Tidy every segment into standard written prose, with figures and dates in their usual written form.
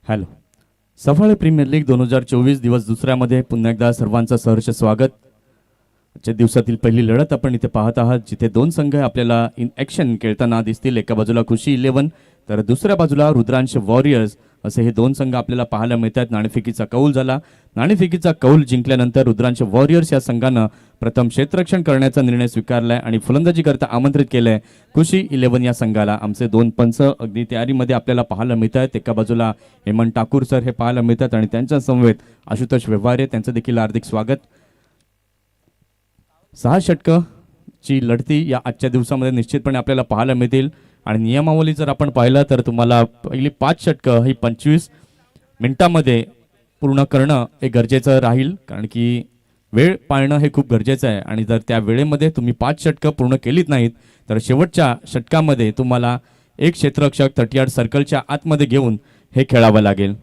Hello. Saphale premier league 2024 दिवस दुसऱ्यामध्ये पुन्हा एकदा सर्वांचं सहर्ष स्वागत. आजच्या दिवसातील पहिली लढत आपण इथे पाहत आहात, जिथे दोन संघ आपल्याला इन ॲक्शन खेळताना दिसतील. एका बाजूला खुशी 11 तर दुसऱ्या बाजूला रुद्रांश वॉरियर्स असे हे दोन संघ आपल्याला पाहायला मिळतात. नाणेफेकीचा कौल झाला. नाणेफेकीचा कौल जिंकल्यानंतर रुद्रांश वॉरियर्स या संघानं प्रथम क्षेत्ररक्षण करण्याचा निर्णय स्वीकारलाय आणि फलंदाजी करता आमंत्रित केलंय खुशी 11 या संघाला. आमचे दोन पंच अगदी तयारीमध्ये आपल्याला पाहायला मिळतात. एका बाजूला हेमंत ठाकूर सर हे पाहायला मिळतात आणि त्यांच्या समवेत आशुतोष व्यवहारे, त्यांचं देखील हार्दिक स्वागत. 6 षटकाची लढती या आजच्या दिवसामध्ये निश्चितपणे आपल्याला पाहायला मिळतील आणि नियमावली जर आपण पाहिलं तर तुम्हाला पहिली 5 षटकं ही 25 मिनिटांमध्ये पूर्ण करणं हे गरजेचं राहील, कारण की वेळ पाळणं हे खूप गरजेचं आहे. आणि जर त्या वेळेमध्ये तुम्ही 5 षटकं पूर्ण केलीत नाहीत तर शेवटच्या षटकामध्ये तुम्हाला एक क्षेत्ररक्षक 30 सर्कलच्या आतमध्ये घेऊन हे खेळावं लागेल.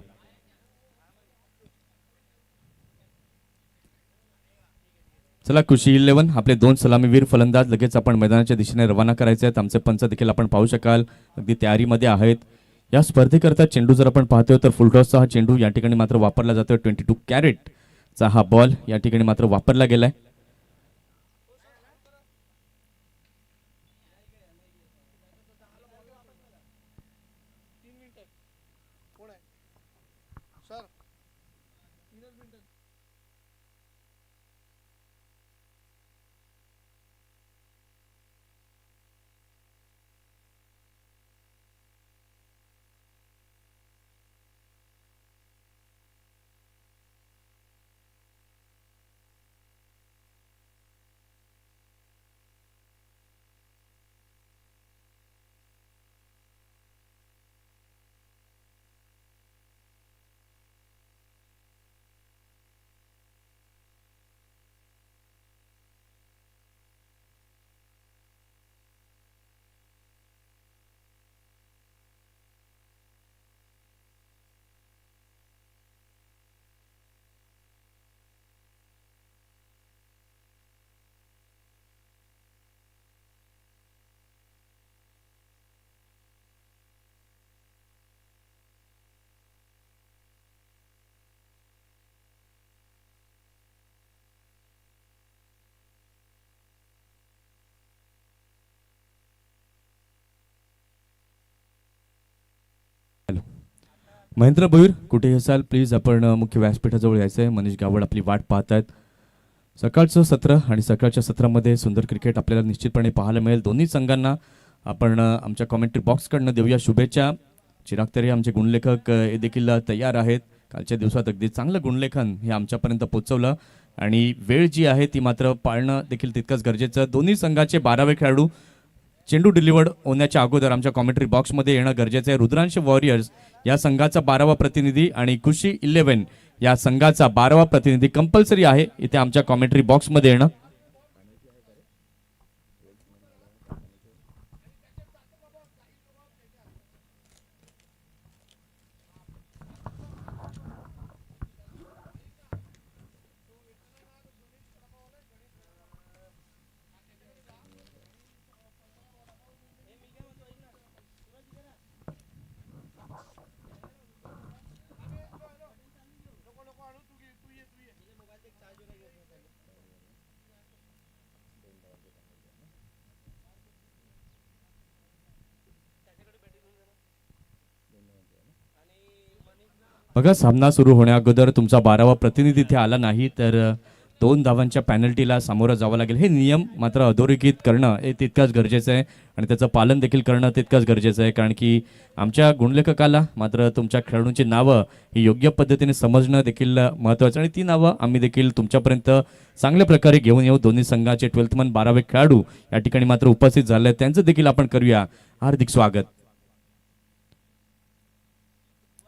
चला, खुशी 11 आपले दोन सलामीवीर फलंदाज लगेच आपण मैदानाच्या दिशेने रवाना करायचे आहेत. आमचे पंच देखील आपण पाहू शकाल अगदी तयारीमध्ये आहेत. या स्पर्धेकरता चेंडू जर आपण पाहतोय तर फुलटॉसचा हा चेंडू या ठिकाणी मात्र वापरला जातोय. 22 कॅरेटचा हा बॉल या ठिकाणी मात्र वापरला गेलाय. महेंद्र भोईर कुठेही असाल प्लीज आपण मुख्य व्यासपीठाजवळ यायचं आहे. मनीष गावड आपली वाट पाहत आहेत. सकाळचं सत्र आणि सकाळच्या सत्रामध्ये सुंदर क्रिकेट आपल्याला निश्चितपणे पाहायला मिळेल. दोन्ही संघांना आपण आमच्या कॉमेंट्री बॉक्सकडनं देऊया शुभेच्छा. चिराग तरे आमचे गुणलेखक हे देखील तयार आहेत. कालच्या दिवसात अगदी चांगलं गुणलेखन हे आमच्यापर्यंत पोहोचवलं आणि वेळ जी आहे ती मात्र पाळणं देखील तितकंच गरजेचं. दोन्ही संघाचे 12वे खेळाडू चेंडू डिलिव्हर्ड होण्याच्या अगोदर आमच्या कॉमेंट्री बॉक्समध्ये येणं गरजेचं आहे. रुद्रांश वॉरियर्स या संघाचा 12वा प्रतिनिधी आणि खुशी 11 या संघाचा 12वा प्रतिनिधी कंपल्सरी आहे इथे आमच्या कॉमेंट्री बॉक्समध्ये येणं. बघा, सामना सुरू होण्या अगोदर तुमचा 12वा प्रतिनिधी इथे आला नाही तर 2 धावांच्या पॅनल्टीला सामोरं जावं लागेल. हे नियम मात्र अधोरेखित करणं हे तितकंच गरजेचं आहे आणि त्याचं पालन देखील करणं तितकंच गरजेचं आहे, कारण की आमच्या गुणलेखकाला मात्र तुमच्या खेळाडूंची नावं ही योग्य पद्धतीने समजणं देखील महत्त्वाचं आणि ती नावं आम्ही देखील तुमच्यापर्यंत चांगल्या प्रकारे घेऊन येऊ. दोन्ही संघाचे 12th मन 12वे खेळाडू या ठिकाणी मात्र उपस्थित झाले आहेत. त्यांचं देखील आपण करूया हार्दिक स्वागत.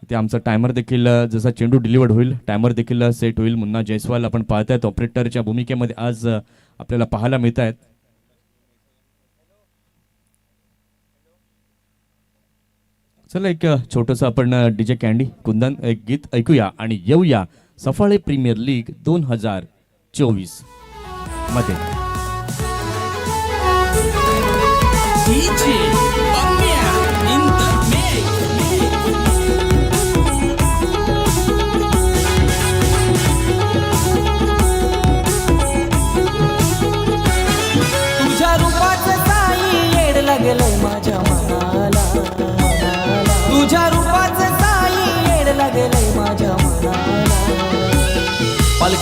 ते आमचा टायमर देखील जसा चेंडू डिलिव्हर्ड होईल टायमर देखील सेट होईल. मुन्ना जयस्वाल आपण पाहतायत ऑपरेटरच्या भूमिकेमध्ये आज आपल्याला पाहायला मिळत आहेत. चला, एक छोटंसं आपण डीजे कॅन्डी कुंदन एक गीत ऐकूया आणि येऊया सफाळे प्रीमियर लीग 2024 मध्ये. DJ Bangmia in the mix.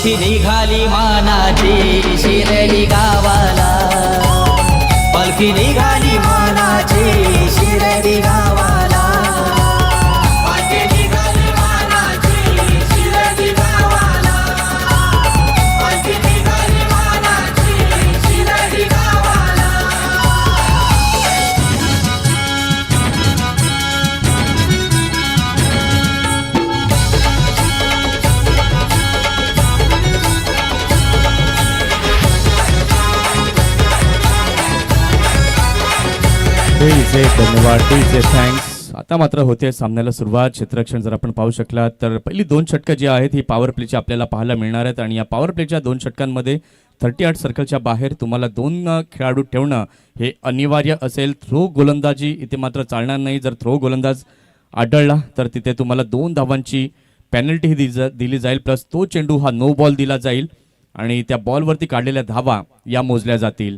पालखी निघाली मानाची शिर्डी गावाला, पालखी निघाली मानाची शिर्डी गावाला, पालखी निघाली मानाची शिर्डी गावाला, पालखी निघाली मानाची शिर्डी गावाला. धन्यवाद थँक्स. आता मात्र होते सामन्याला सुरुवात. क्षेत्ररक्षण जर आपण पाहू शकलात तर पहिली 2 षटकं जी आहेत ही पॉवर प्लेची आपल्याला पाहायला मिळणार आहेत आणि या पॉवर प्लेच्या 2 षटकांमध्ये 38 सर्कलच्या बाहेर तुम्हाला 2 खेळाडू ठेवणं हे अनिवार्य असेल. थ्रो गोलंदाजी इथे मात्र चालणार नाही. जर थ्रो गोलंदाज आढळला तर तिथे तुम्हाला 2 धावांची पेनल्टी दिली जाईल, प्लस तो चेंडू हा नो बॉल दिला जाईल आणि त्या बॉलवरती काढलेल्या धावा या मोजल्या जातील.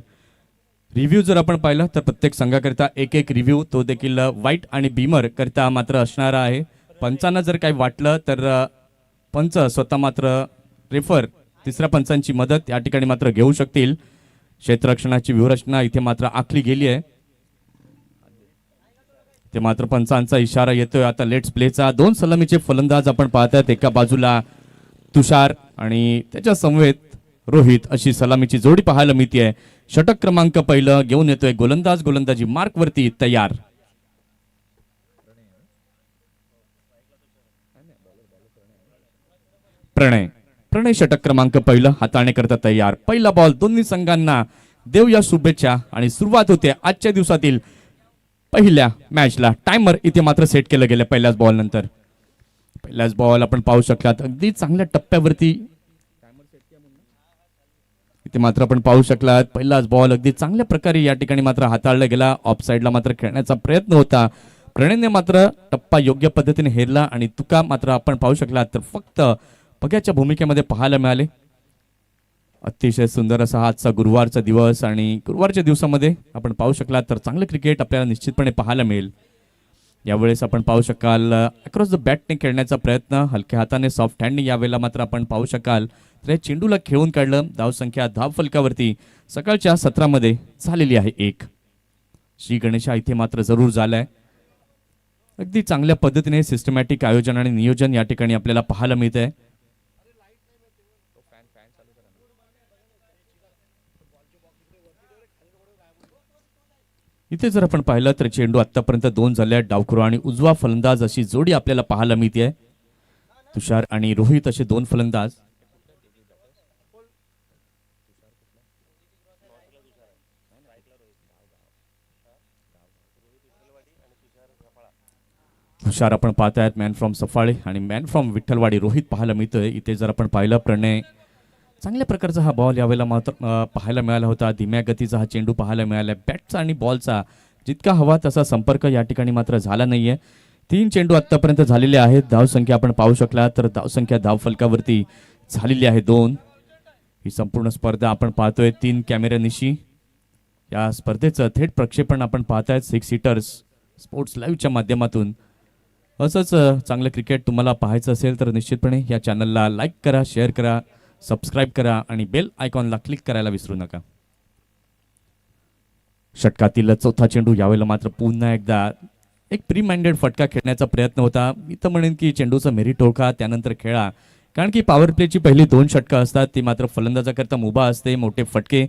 रिव्ह्यू जर आपण पाहिलं तर प्रत्येक संघाकरिता एक रिव्ह्यू, तो देखील व्हाईट आणि बीमर करिता मात्र असणारा आहे. पंचांना जर काही वाटलं तर पंच स्वतः मात्र रेफर तिसऱ्या पंचांची मदत या ठिकाणी मात्र घेऊ शकतील. क्षेत्ररक्षणाची व्यूहरचना इथे मात्र आखली गेली आहे. ते मात्र पंचांचा इशारा येतोय आता लेट्स प्लेचा. 2 सलामीचे फलंदाज आपण पाहतात. एका बाजूला तुषार आणि त्याच्या समवेत रोहित अशी सलामीची जोडी पाहायला मिळते. षटक क्रमांक पहिलं घेऊन येतोय गोलंदाज. गोलंदाजी मार्क वरती तयार. प्रणय षटक क्रमांक पहिलं हाताळण्याकरता तयार. पहिला बॉल. दोन्ही संघांना देऊया शुभेच्छा आणि सुरुवात होते आजच्या दिवसातील पहिल्या मॅचला. टायमर इथे मात्र सेट केलं गेलं पहिल्याच बॉल नंतर. पहिल्याच बॉल आपण पाहू शकलात अगदी चांगल्या टप्प्यावरती इथे मात्र आपण पाहू शकलात. पहिलाच बॉल अगदी चांगल्या प्रकारे या ठिकाणी मात्र हाताळला गेला. ऑफ साईडला मात्र खेळण्याचा प्रयत्न होता. प्रणयने मात्र टप्पा योग्य पद्धतीने हेरला आणि तुका मात्र आपण पाहू शकलात तर फक्त पग्याच्या भूमिकेमध्ये पाहायला मिळाले. अतिशय सुंदर असा हा आजचा गुरुवारचा दिवस आणि गुरुवारच्या दिवसामध्ये आपण पाहू शकलात तर चांगलं क्रिकेट आपल्याला निश्चितपणे पाहायला मिळेल. यावेळेस आपण पाहू शकाल अक्रॉस द बॅटने खेळण्याचा प्रयत्न हलक्या हाताने सॉफ्ट हँडने यावेळेला मात्र आपण पाहू शकाल तर या चेंडूला खेळून काढलं. धावसंख्या धाव फलकावरती सकाळच्या सत्रामध्ये झालेली आहे 1. श्री गणेशा इथे मात्र जरूर झालाय. अगदी चांगल्या पद्धतीने सिस्टमॅटिक आयोजन आणि नियोजन या ठिकाणी आपल्याला पाहायला मिळत आहे. इथे जर आपण पाहिलं तर चेंडू आतापर्यंत 2 झाले. डावखुरा आणि उजवा फलंदाज अशी जोडी आपल्याला पाहायला मिळते. तुषार आणि रोहित असे 2 फलंदाज. तुषार आपण पाहतायत मॅन फ्रॉम सफाळे आणि मॅन फ्रॉम विठ्ठलवाडी रोहित पाहायला मिळतोय. इथे जर आपण पाहिलं प्रणय चांगल्या प्रकारचा हा बॉल यावेळेला मात्र पाहायला मिळाला होता. धीम्या गतीचा हा चेंडू पाहायला मिळाला. बॅटचा आणि बॉलचा जितका हवा तसा संपर्क या ठिकाणी मात्र झाला नाहीये. 3 चेंडू आतापर्यंत झालेले आहेत. धावसंख्या आपण पाहू शकला तर धावसंख्या धाव फलकावरती झालेली आहे 2. ही संपूर्ण स्पर्धा आपण पाहतोय 3 कॅमेऱ्यानिशी. या स्पर्धेचं थेट प्रक्षेपण आपण पाहतायत 6 सीटर्स स्पोर्ट्स लाईव्हच्या माध्यमातून. असंच चांगलं क्रिकेट तुम्हाला पाहायचं असेल तर निश्चितपणे या चॅनलला लाईक करा, शेअर करा, सबस्क्राईब करा आणि बेल आयकॉनला क्लिक करायला विसरू नका. षटकातील चौथा चेंडू यावेळेला मात्र पुन्हा एकदा एक प्री माइंडेड फटका खेळण्याचा प्रयत्न होता. मी तर म्हणेन की चेंडूचा मेरिट ओळखा त्यानंतर खेळा, कारण की पॉवर प्लेची पहिली 2 षटकं असतात ती मात्र फलंदाजाकरता मुभा असते मोठे फटके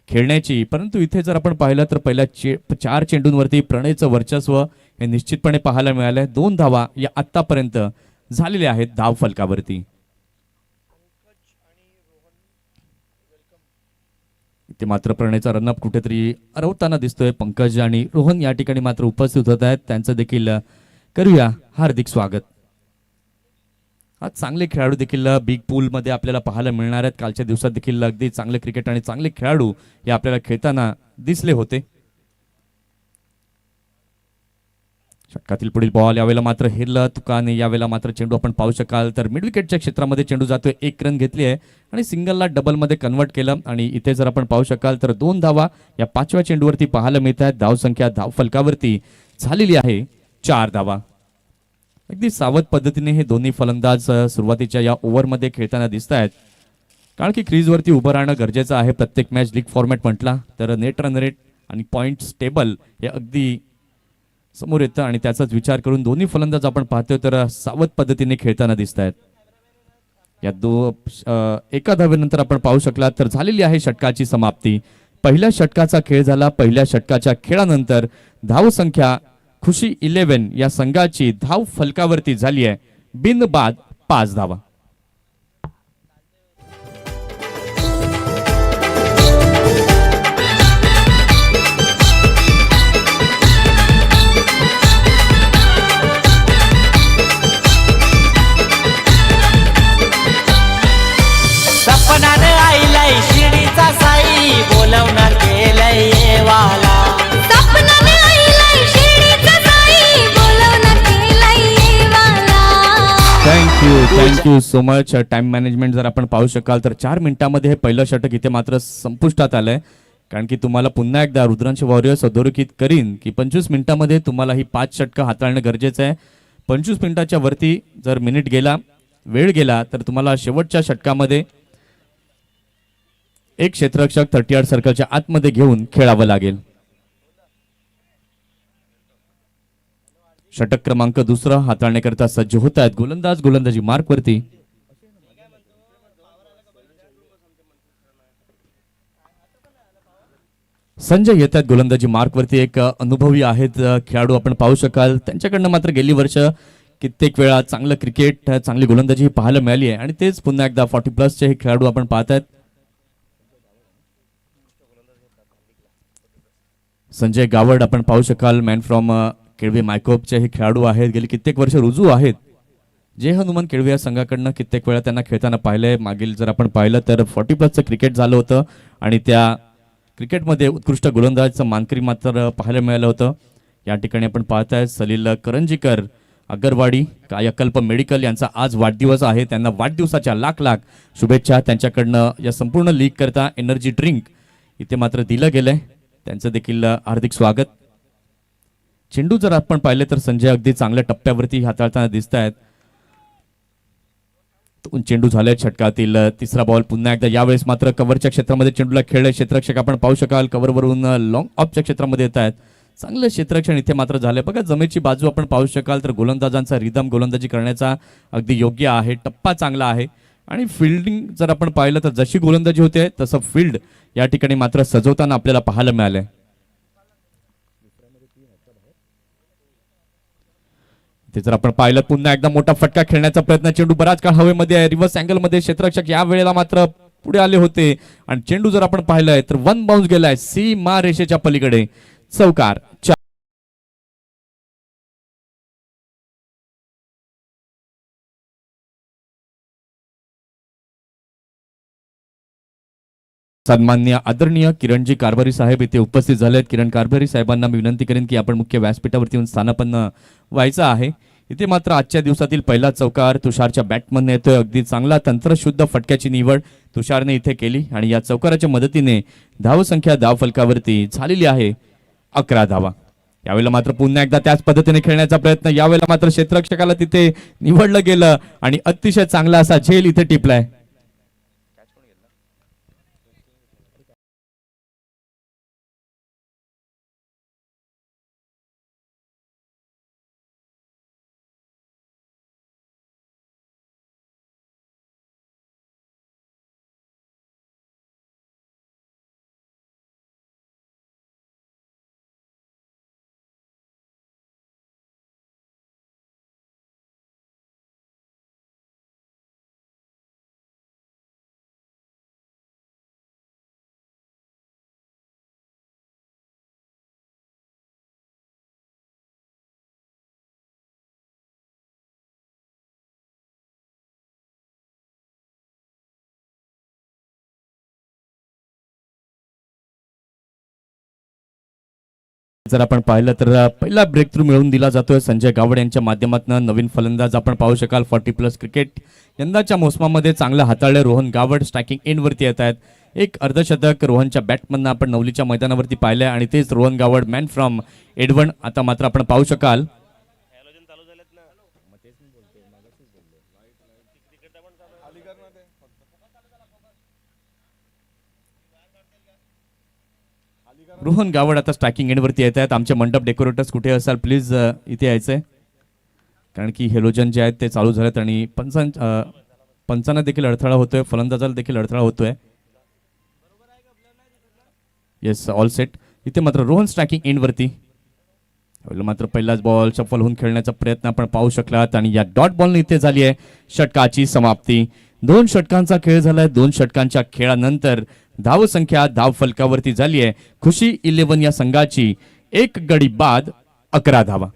खेळण्याची. परंतु इथे जर आपण पाहिलं तर पहिल्या 4 चेंडूंवरती प्रणयचं वर्चस्व हे निश्चितपणे पाहायला मिळालंय. 2 धावा या आतापर्यंत झालेल्या आहेत धाव फलकावरती. इथे मात्र प्रणयचा रनअप कुठेतरी अरवताना दिसतोय. पंकज आणि रोहन या ठिकाणी मात्र उपस्थित होत आहेत. त्यांचं देखील करूया हार्दिक स्वागत. आज चांगले खेळाडू देखील बिग पूल मध्ये आपल्याला पाहायला मिळणार आहेत. कालच्या दिवसात देखील अगदी चांगले क्रिकेट आणि चांगले खेळाडू हे आपल्याला खेळताना दिसले होते. षटकातील पुढील बॉल यावेळेला मात्र हेरलं तुकाने. यावेळेला मात्र चेंडू आपण पाहू शकाल तर मिड विकेटच्या क्षेत्रामध्ये चेंडू जातोय. 1 रन घेतली आहे आणि सिंगलला डबल मध्ये कन्वर्ट केलं. आणि इथे जर आपण पाहू शकाल तर 2 धावा या 5व्या चेंडूवरती पाहायला मिळत आहेत. धावसंख्या धाव फलकावरती झालेली आहे 4 धावा. अगदी सावध पद्धतीने हे दोन्ही फलंदाज सुरुवातीच्या या ओव्हरमध्ये खेळताना दिसत आहेत. कारण की क्रीजवरती उभं राहणं गरजेचं आहे. प्रत्येक मॅच लीग फॉर्मॅट म्हटला तर नेट रन रेट आणि पॉईंट्स टेबल हे अगदी समोर येतं आणि त्याचाच विचार करून दोन्ही फलंदाज आपण पाहतोय तर सावध पद्धतीने खेळताना दिसत आहेत. या एका धावेनंतर आपण पाहू शकला तर झालेली आहे षटकाची समाप्ती. पहिल्या षटकाचा खेळ झाला. पहिल्या षटकाच्या खेळानंतर धाव संख्या खुशी 11 या संघाची धाव फलकावरती झाली आहे बिनबाद 5 धावा. सपनाने आईलाय शिर्डीचा साई बोलवणार केलंय येवाला. सपनाने आईलाय शिर्डीचा साई बोलवणार केलाय येवाला. Thank you so much. Time management जर आपण पाहू शकाल तर 4 मिनिटांमध्ये हे पहिलं षटक इथे मात्र संपुष्टात आलंय. कारण की तुम्हाला पुन्हा एकदा रुद्रांश वॉरियर्स अधोरेखित करीन की 25 मिनिटांमध्ये तुम्हाला ही 5 षटकं हाताळणं गरजेचं आहे. 25 मिनिटाच्या वरती जर मिनिट गेला वेळ गेला तर तुम्हाला शेवटच्या षटकामध्ये एक क्षेत्ररक्षक 38 सर्कलच्या आतमध्ये घेऊन खेळावं लागेल. षटक क्रमांक 2 हाताळण्याकरता सज्ज होत आहेत गोलंदाज गोलंदाजी मार्कवरती. संजय येत आहेत गोलंदाजी मार्कवरती. एक अनुभवी आहेत खेळाडू आपण पाहू शकाल. त्यांच्याकडनं मात्र गेली वर्ष कित्येक वेळा चांगलं क्रिकेट चांगली गोलंदाजी पाहायला मिळाली आहे आणि तेच पुन्हा एकदा 40+ हे खेळाडू आपण पाहत आहेत. संजय गावड आपण पाहू शकाल मॅन फ्रॉम केळवे मायकोपचे हे खेळाडू आहेत. गेली कित्येक वर्ष रुजू आहेत. जे हनुमान केळवे या संघाकडनं कित्येक वेळा त्यांना खेळताना पाहिलंय. मागील जर आपण पाहिलं तर 40+ क्रिकेट झालं होतं आणि त्या क्रिकेटमध्ये उत्कृष्ट गोलंदाजाचं मानकरी मात्र पाहायला मिळालं होतं. या ठिकाणी आपण पाहताय सलील करंजीकर अगरवाडी कायाकल्प मेडिकल यांचा आज वाढदिवस आहे. त्यांना वाढदिवसाच्या लाख लाख शुभेच्छा. त्यांच्याकडनं या संपूर्ण लीग करता एनर्जी ड्रिंक इथे मात्र दिलं गेलंय. त्यांचं देखील हार्दिक स्वागत. चेंडू जर आपण पाहिले तर संजय अगदी चांगल्या टप्प्यावरती हाताळताना दिसत आहेत. चेंडू झाले षटकातील तिसरा बॉल. पुन्हा एकदा यावेळेस मात्र कव्हरच्या क्षेत्रामध्ये चेंडूला खेळले. क्षेत्ररक्षक आपण पाहू शकाल कव्हरवरून लॉंग ऑफच्या क्षेत्रामध्ये येत आहेत. चांगलं क्षेत्ररक्षण इथे मात्र झालंय. बघा जमेची बाजू आपण पाहू शकाल तर गोलंदाजांचा रिदम गोलंदाजी करण्याचा अगदी योग्य आहे. टप्पा चांगला आहे आणि फिल्डिंग जर आपण पाहिलं तर जशी गोलंदाजी होते तसं फील्ड या ठिकाणी मात्र सजवताना आपल्याला पाहायला मिळालंय. ते जर आपण पाहिलं पुन्हा एकदा मोठा फटका खेळण्याचा प्रयत्न. चेंडू बराच काळ हवेमध्ये आहे. रिव्हर्स अँगल मध्ये क्षेत्ररक्षक या वेळेला मात्र पुढे आले होते आणि चेंडू जर आपण पाहिलंय तर 1 बाउन्स गेलाय सीमा रेषेच्या पलीकडे. चौकार. सन्माननीय आदरणीय किरणजी कारभारी साहेब इथे उपस्थित झाले आहेत. किरण कारभारी साहेबांना मी विनंती करेन की आपण मुख्य व्यासपीठावरती येऊन स्थानापन्न व्हायचं आहे. इथे मात्र आजच्या दिवसातील पहिला चौकार तुषारच्या बॅटमधने येतोय. अगदी चांगला तंत्रशुद्ध फटक्याची निवड तुषारने इथे केली आणि या चौकाराच्या मदतीने धावसंख्या धाव फलकावरती झालेली आहे 11 धावा. यावेळेला मात्र पुन्हा एकदा त्याच पद्धतीने खेळण्याचा प्रयत्न. यावेळेला मात्र क्षेत्ररक्षकाला तिथे निवडलं गेलं आणि अतिशय चांगला असा झेल इथे टिपलाय. जर आपण पाहिलं तर पहिला ब्रेक थ्रू मिळवून दिला जातोय संजय गावड यांच्या माध्यमातून. नवीन फलंदाज आपण पाहू शकाल 40+ क्रिकेट यंदाच्या मोसमामध्ये चांगलं हाताळले रोहन गावड स्ट्रायकिंग एंड वरती येत आहेत. एक अर्धशतक रोहनच्या बॅटमधनं आपण नवलीच्या मैदानावरती पाहिलंय आणि तेच रोहन गावड मॅन फ्रॉम एडवन. आता मात्र आपण पाहू शकाल रोहन गावड आता स्ट्रायकिंग एंडवरती येत आहेत. आमचे मंडप डेकोरेटर्स कुठे असाल प्लीज इथे यायचंय, कारण की हेलोजन जे आहेत ते चालू झालेत आणि पंचांना देखील अडथळा होतोय, फलंदाजाला देखील अडथळा होतोय. Yes, all set. इथे मात्र रोहन स्ट्रायकिंग एंडवरती. मात्र पहिलाच बॉल सफल होऊन खेळण्याचा प्रयत्न आपण पाहू शकलात आणि या डॉट बॉलने इथे झाली आहे षटकाची समाप्ती. 2 षटकांचा खेळ झालाय. 2 षटकांच्या खेळानंतर धावसंख्या धाव फलकावरती झाली आहे खुशी 11 या संघाची. 1 गडी बाद 11 धावा.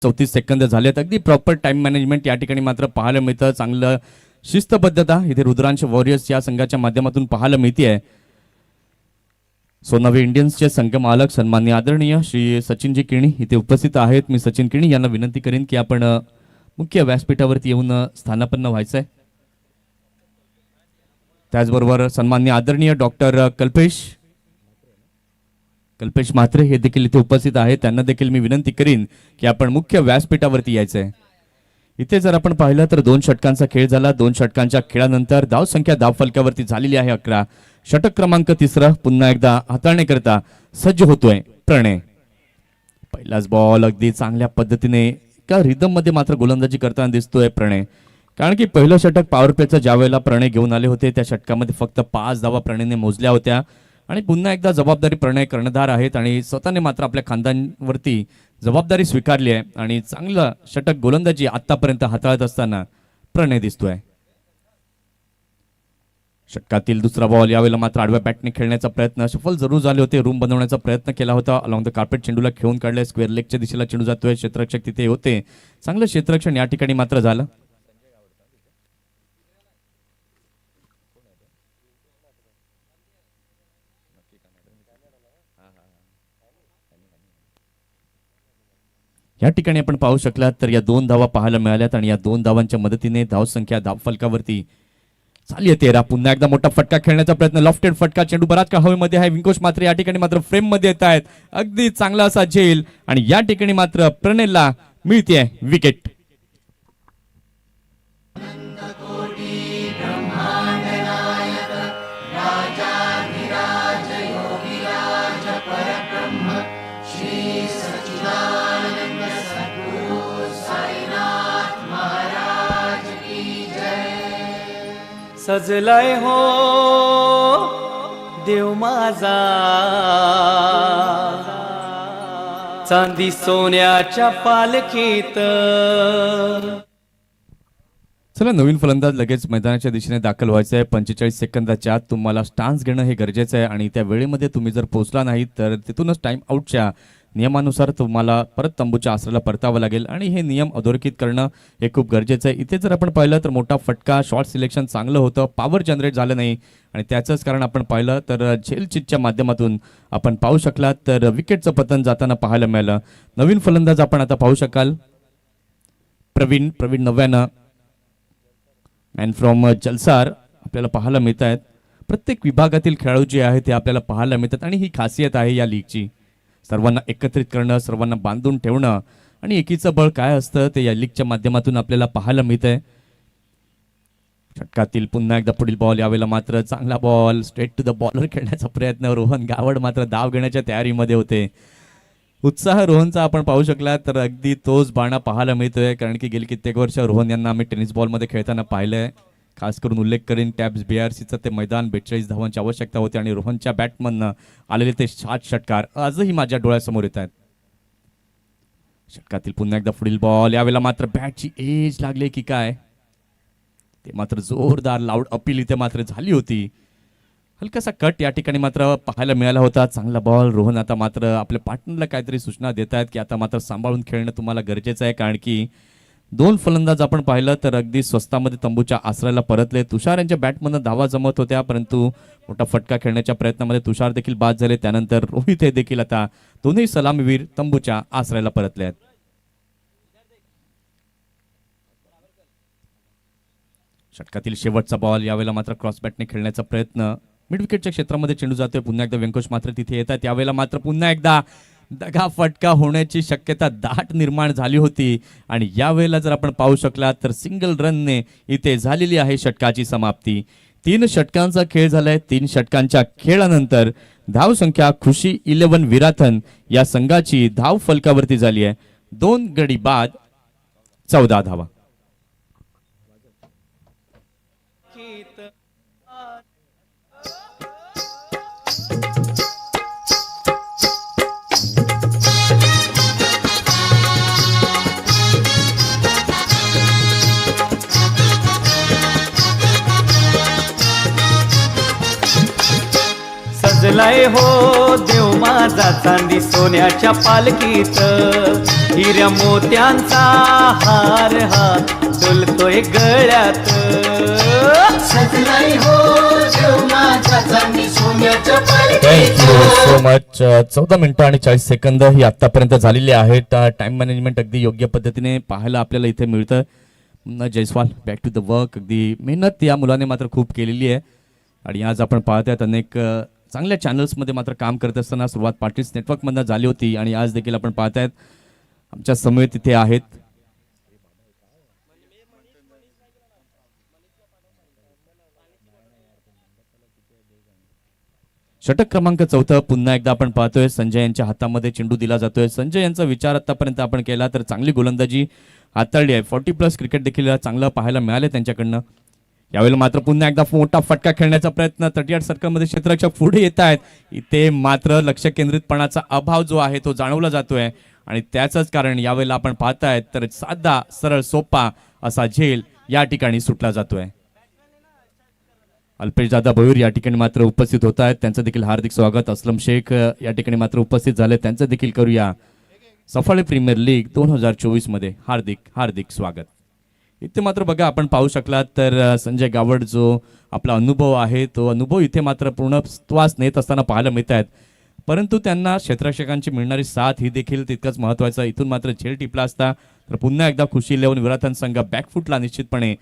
चौतीस सेकंद झालेत. अगदी प्रॉपर टाइम मॅनेजमेंट या ठिकाणी मात्र पाहायला मिळतं. चांगलं शिस्तबद्धता इथे रुद्रांश वॉरियर्स या संघाच्या माध्यमातून पाहायला मिळते. सोनावी इंडियन्सचे संघ मालक सन्माननीय आदरणीय श्री सचिनजी किणी इथे उपस्थित आहेत. मी सचिन किणी यांना विनंती करेन की आपण मुख्य व्यासपीठावरती येऊन स्थानापन्न व्हायचंय. त्याचबरोबर सन्माननीय आदरणीय डॉक्टर कल्पेश म्हात्रे हे देखील इथे उपस्थित आहेत. त्यांना देखील मी विनंती करीन की आपण मुख्य व्यासपीठावरती यायचंय. इथे जर आपण पाहिलं तर 2 षटकांचा खेळ झाला. 2 षटकांच्या खेळानंतर धाव संख्या धाव फलकावरती झालेली आहे 11. षटक क्रमांक 3 पुन्हा एकदा हाताळण्याकरता सज्ज होतोय प्रणय. पहिलाच बॉल अगदी चांगल्या पद्धतीने का रिदम मध्ये मात्र गोलंदाजी करताना दिसतोय प्रणय, कारण की पहिलं षटक पॉवर प्लेचं ज्या वेळेला प्रणय घेऊन आले होते त्या षटकामध्ये फक्त 5 धावा प्रणयने मोजल्या होत्या. आणि पुन्हा एकदा जबाबदारी प्रणय कर्णधार आहेत आणि स्वतःने मात्र आपल्या खांद्यांवरती जबाबदारी स्वीकारली आहे आणि चांगलं षटक गोलंदाजी आतापर्यंत हाताळत असताना प्रणय दिसतोय. षटकातील दुसरा बॉल यावेळेला मात्र आडव्या बॅटने खेळण्याचा प्रयत्न सफल जरूर झाले होते. रूम बनवण्याचा प्रयत्न केला होता. अलॉंग द कार्पेट चेंडूला खेळून काढले. स्क्वेअर लेगच्या दिशेला चेंडू जातोय. क्षेत्ररक्षक तिथे होते. चांगलं क्षेत्ररक्षण या ठिकाणी मात्र झालं. या ठिकाणी आपण पाहू शकलात तर या 2 धावा पाहायला मिळाल्यात आणि या 2 धावांच्या मदतीने धावसंख्या धाव फलकावरती झाली आहे 13. पुन्हा एकदा मोठा फटका खेळण्याचा प्रयत्न. लॉफ्टेड फटका. चेंडू बराच का हवेमध्ये आहे. विंकोश मात्र या ठिकाणी मात्र फ्रेम मध्ये येत आहेत. अगदी चांगला असा झेल आणि या ठिकाणी मात्र प्रणयला मिळते विकेट. सजलाय हो देव माझा चांदी सोन्याच्या पालखीत. चला नवीन फलंदाज लगेच मैदानाच्या दिशेने दाखल व्हायचं आहे. 45 सेकंदाच्या आत तुम्हाला स्टान्स घेणं हे गरजेचं आहे आणि त्या वेळेमध्ये तुम्ही जर पोहोचला नाही तर तिथूनच टाइम आउटच्या नियमानुसार तुम्हाला परत तंबूच्या आसराला परतावं लागेल आणि हे नियम अधोरेखित करणं हे खूप गरजेचं आहे. इथे जर आपण पाहिलं तर मोठा फटका. शॉर्ट सिलेक्शन चांगलं होतं. पॉवर जनरेट झालं नाही आणि त्याचंच कारण आपण पाहिलं तर झेल चिटच्या माध्यमातून आपण पाहू शकलात तर विकेटचं पतन जाताना पाहायला मिळालं. नवीन फलंदाज आपण आता पाहू शकाल. प्रवीण नव्यानं मॅन फ्रॉम जलसार आपल्याला पाहायला मिळत आहेत. प्रत्येक विभागातील खेळाडू जे आहेत ते आपल्याला पाहायला मिळतात आणि ही खासियत आहे या लीगची. सर्वांना एकत्रित करणं, सर्वांना बांधून ठेवणं आणि एकीचं बळ काय असतं ते या लीगच्या माध्यमातून आपल्याला पाहायला मिळतंय. षटकातील पुन्हा एकदा पुढील बॉल. यावेळेला मात्र चांगला ball straight to the bowler खेळण्याचा प्रयत्न. रोहन गावड मात्र धाव घेण्याच्या तयारीमध्ये होते. उत्साह रोहनचा आपण पाहू शकला तर अगदी तोच बाणा पाहायला मिळतोय, कारण की गेली कित्येक वर्ष रोहन यांना आम्ही टेनिस बॉलमध्ये खेळताना पाहिलंय. खास करून उल्लेख करीन टॅब्स BRCचं ते मैदान 42 धावांची आवश्यकता होती आणि रोहनच्या बॅटमननं आलेले ते 7 षटकार आजही माझ्या डोळ्यासमोर येत आहेत. षटकातील पुन्हा एकदा पुढील बॉल. यावेळेला मात्र बॅटची एज लागले की काय ते मात्र जोरदार लाऊड अपील इथे मात्र झाली होती. हलकासा कट या ठिकाणी मात्र पाहायला मिळाला होता. चांगला बॉल. रोहन आता मात्र आपल्या पार्टनरला काहीतरी सूचना देत आहेत की आता मात्र सांभाळून खेळणं तुम्हाला गरजेचं आहे, कारण की दोन फलंदाज आपण पाहिलं तर अगदी स्वस्तामध्ये तंबूच्या आसऱ्याला परतले. तुषार यांच्या बॅटमधनं धावा जमत होत्या, परंतु मोठा फटका खेळण्याच्या प्रयत्नामध्ये तुषार देखील बाद झाले. त्यानंतर रोहित हे देखील आता दोन्ही सलामीवीर तंबूच्या आसऱ्याला परतले आहेत. षटकातील शेवटचा बॉल, यावेळेला मात्र क्रॉस बॅटने खेळण्याचा प्रयत्न. मिड विकेटच्या क्षेत्रामध्ये चेंडू जातोय. पुन्हा एकदा व्यंकोश मात्र तिथे येतात. यावेळेला मात्र पुन्हा एकदा दगा फटका होण्याची शक्यता दाट निर्माण झाली होती आणि यावेळेला जर आपण पाहू शकला तर सिंगल रनने इथे झालेली आहे षटकाची समाप्ती. 3 षटकांचा खेळ झालाय. 3 षटकांच्या खेळानंतर धाव संख्या खुशी 11 विराथन या संघाची धाव फलकावरती झाली आहे. 2 गडी बाद 14 धावा. सजलाय हो देव माझा चांदी सोन्याच्या पालखीत, हिऱ्या मोत्यांचा हार हा डोलतोय गळ्यात. सजलाय हो देव माझा चांदी सोन्याच्या थँक्यू पालखीत. So much. 14 मिनिटं आणि 40 सेकंद ही आतापर्यंत झालेली आहेत. टाइम मॅनेजमेंट अगदी योग्य पद्धतीने पाहायला आपल्याला इथे मिळतं. पुन्हा Jaiswal back to the work. अगदी मेहनत या मुलाने मात्र खूप केलेली आहे आणि आज आपण पाहतात अनेक चांगल्या चॅनल्समध्ये मात्र काम करत असताना सुरुवात पार्टीज नेटवर्कमधनं झाली होती आणि आज देखील आपण पाहतायत आमच्या समवेत तिथे आहेत. षटक क्रमांक 14 पुन्हा एकदा आपण पाहतोय. संजय यांच्या हातामध्ये चेंडू दिला जातोय. संजय यांचा विचार आतापर्यंत आपण केला तर चांगली गोलंदाजी हाताळली आहे. 40+ क्रिकेट देखील चांगलं पाहायला मिळाले त्यांच्याकडनं. यावेळेला मात्र पुन्हा एकदा मोठा फटका खेळण्याचा प्रयत्न. 38 सर्कलमध्ये क्षेत्ररक्षक पुढे येत आहेत. इथे मात्र लक्ष केंद्रितपणाचा अभाव जो आहे तो जाणवला जातोय आणि त्याचंच कारण यावेळेला आपण पाहतायत तर साधा सरळ सोपा असा झेल या ठिकाणी सुटला जातोय. अल्पेश दादा भोईर या ठिकाणी मात्र उपस्थित होत आहेत. त्यांचं देखील हार्दिक स्वागत. असलम शेख या ठिकाणी मात्र उपस्थित झाले. त्यांचं देखील करूया सफाळे प्रीमियर लीग 2024 मध्ये हार्दिक हार्दिक स्वागत. इथे मात्र बघा आपण पाहू शकलात तर संजय गावड जो आपला अनुभव आहे तो अनुभव इथे मात्र पूर्ण श्वास नेत असताना पाहायला मिळत आहेत. परंतु त्यांना क्षेत्ररक्षकांची मिळणारी साथ ही देखील तितकंच महत्त्वाचं. इथून मात्र झेल टिपला असता तर पुन्हा एकदा खुशी 11 विराथन संघ बॅकफुटला निश्चितपणे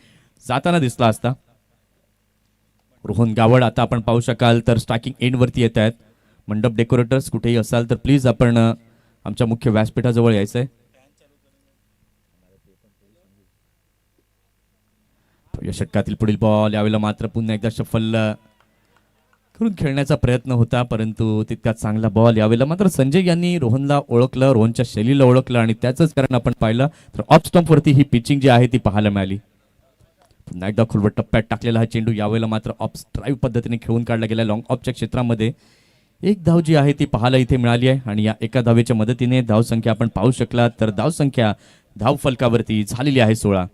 जाताना दिसला असता. रोहन गावड आता आपण पाहू शकाल तर स्ट्रायकिंग एंडवरती येत आहेत. मंडप डेकोरेटर्स कुठेही असाल तर प्लीज आपण आमच्या मुख्य व्यासपीठाजवळ यायचंय. या षटकातील पुढील बॉल, यावेळेला मात्र पुन्हा एकदा शफल करून खेळण्याचा प्रयत्न होता परंतु तितका चांगला बॉल. यावेळेला मात्र संजय यांनी रोहनला ओळखलं, रोहनच्या शैलीला ओळखलं आणि त्याचंच कारण आपण पाहिलं तर ऑफ स्टंपवरती ही पिचिंग जी आहे ती पाहायला मिळाली. पुन्हा एकदा खोलवट टप्प्यात टाकलेला हा चेंडू यावेळेला मात्र ऑफ ड्राईव्ह पद्धतीने खेळून काढला गेला. लॉंग ऑफच्या क्षेत्रामध्ये एक धाव जी आहे ती पाहायला इथे मिळाली आहे आणि या एका धावेच्या मदतीने धाव संख्या आपण पाहू शकला तर धाव संख्या धाव फलकावरती झालेली आहे 16.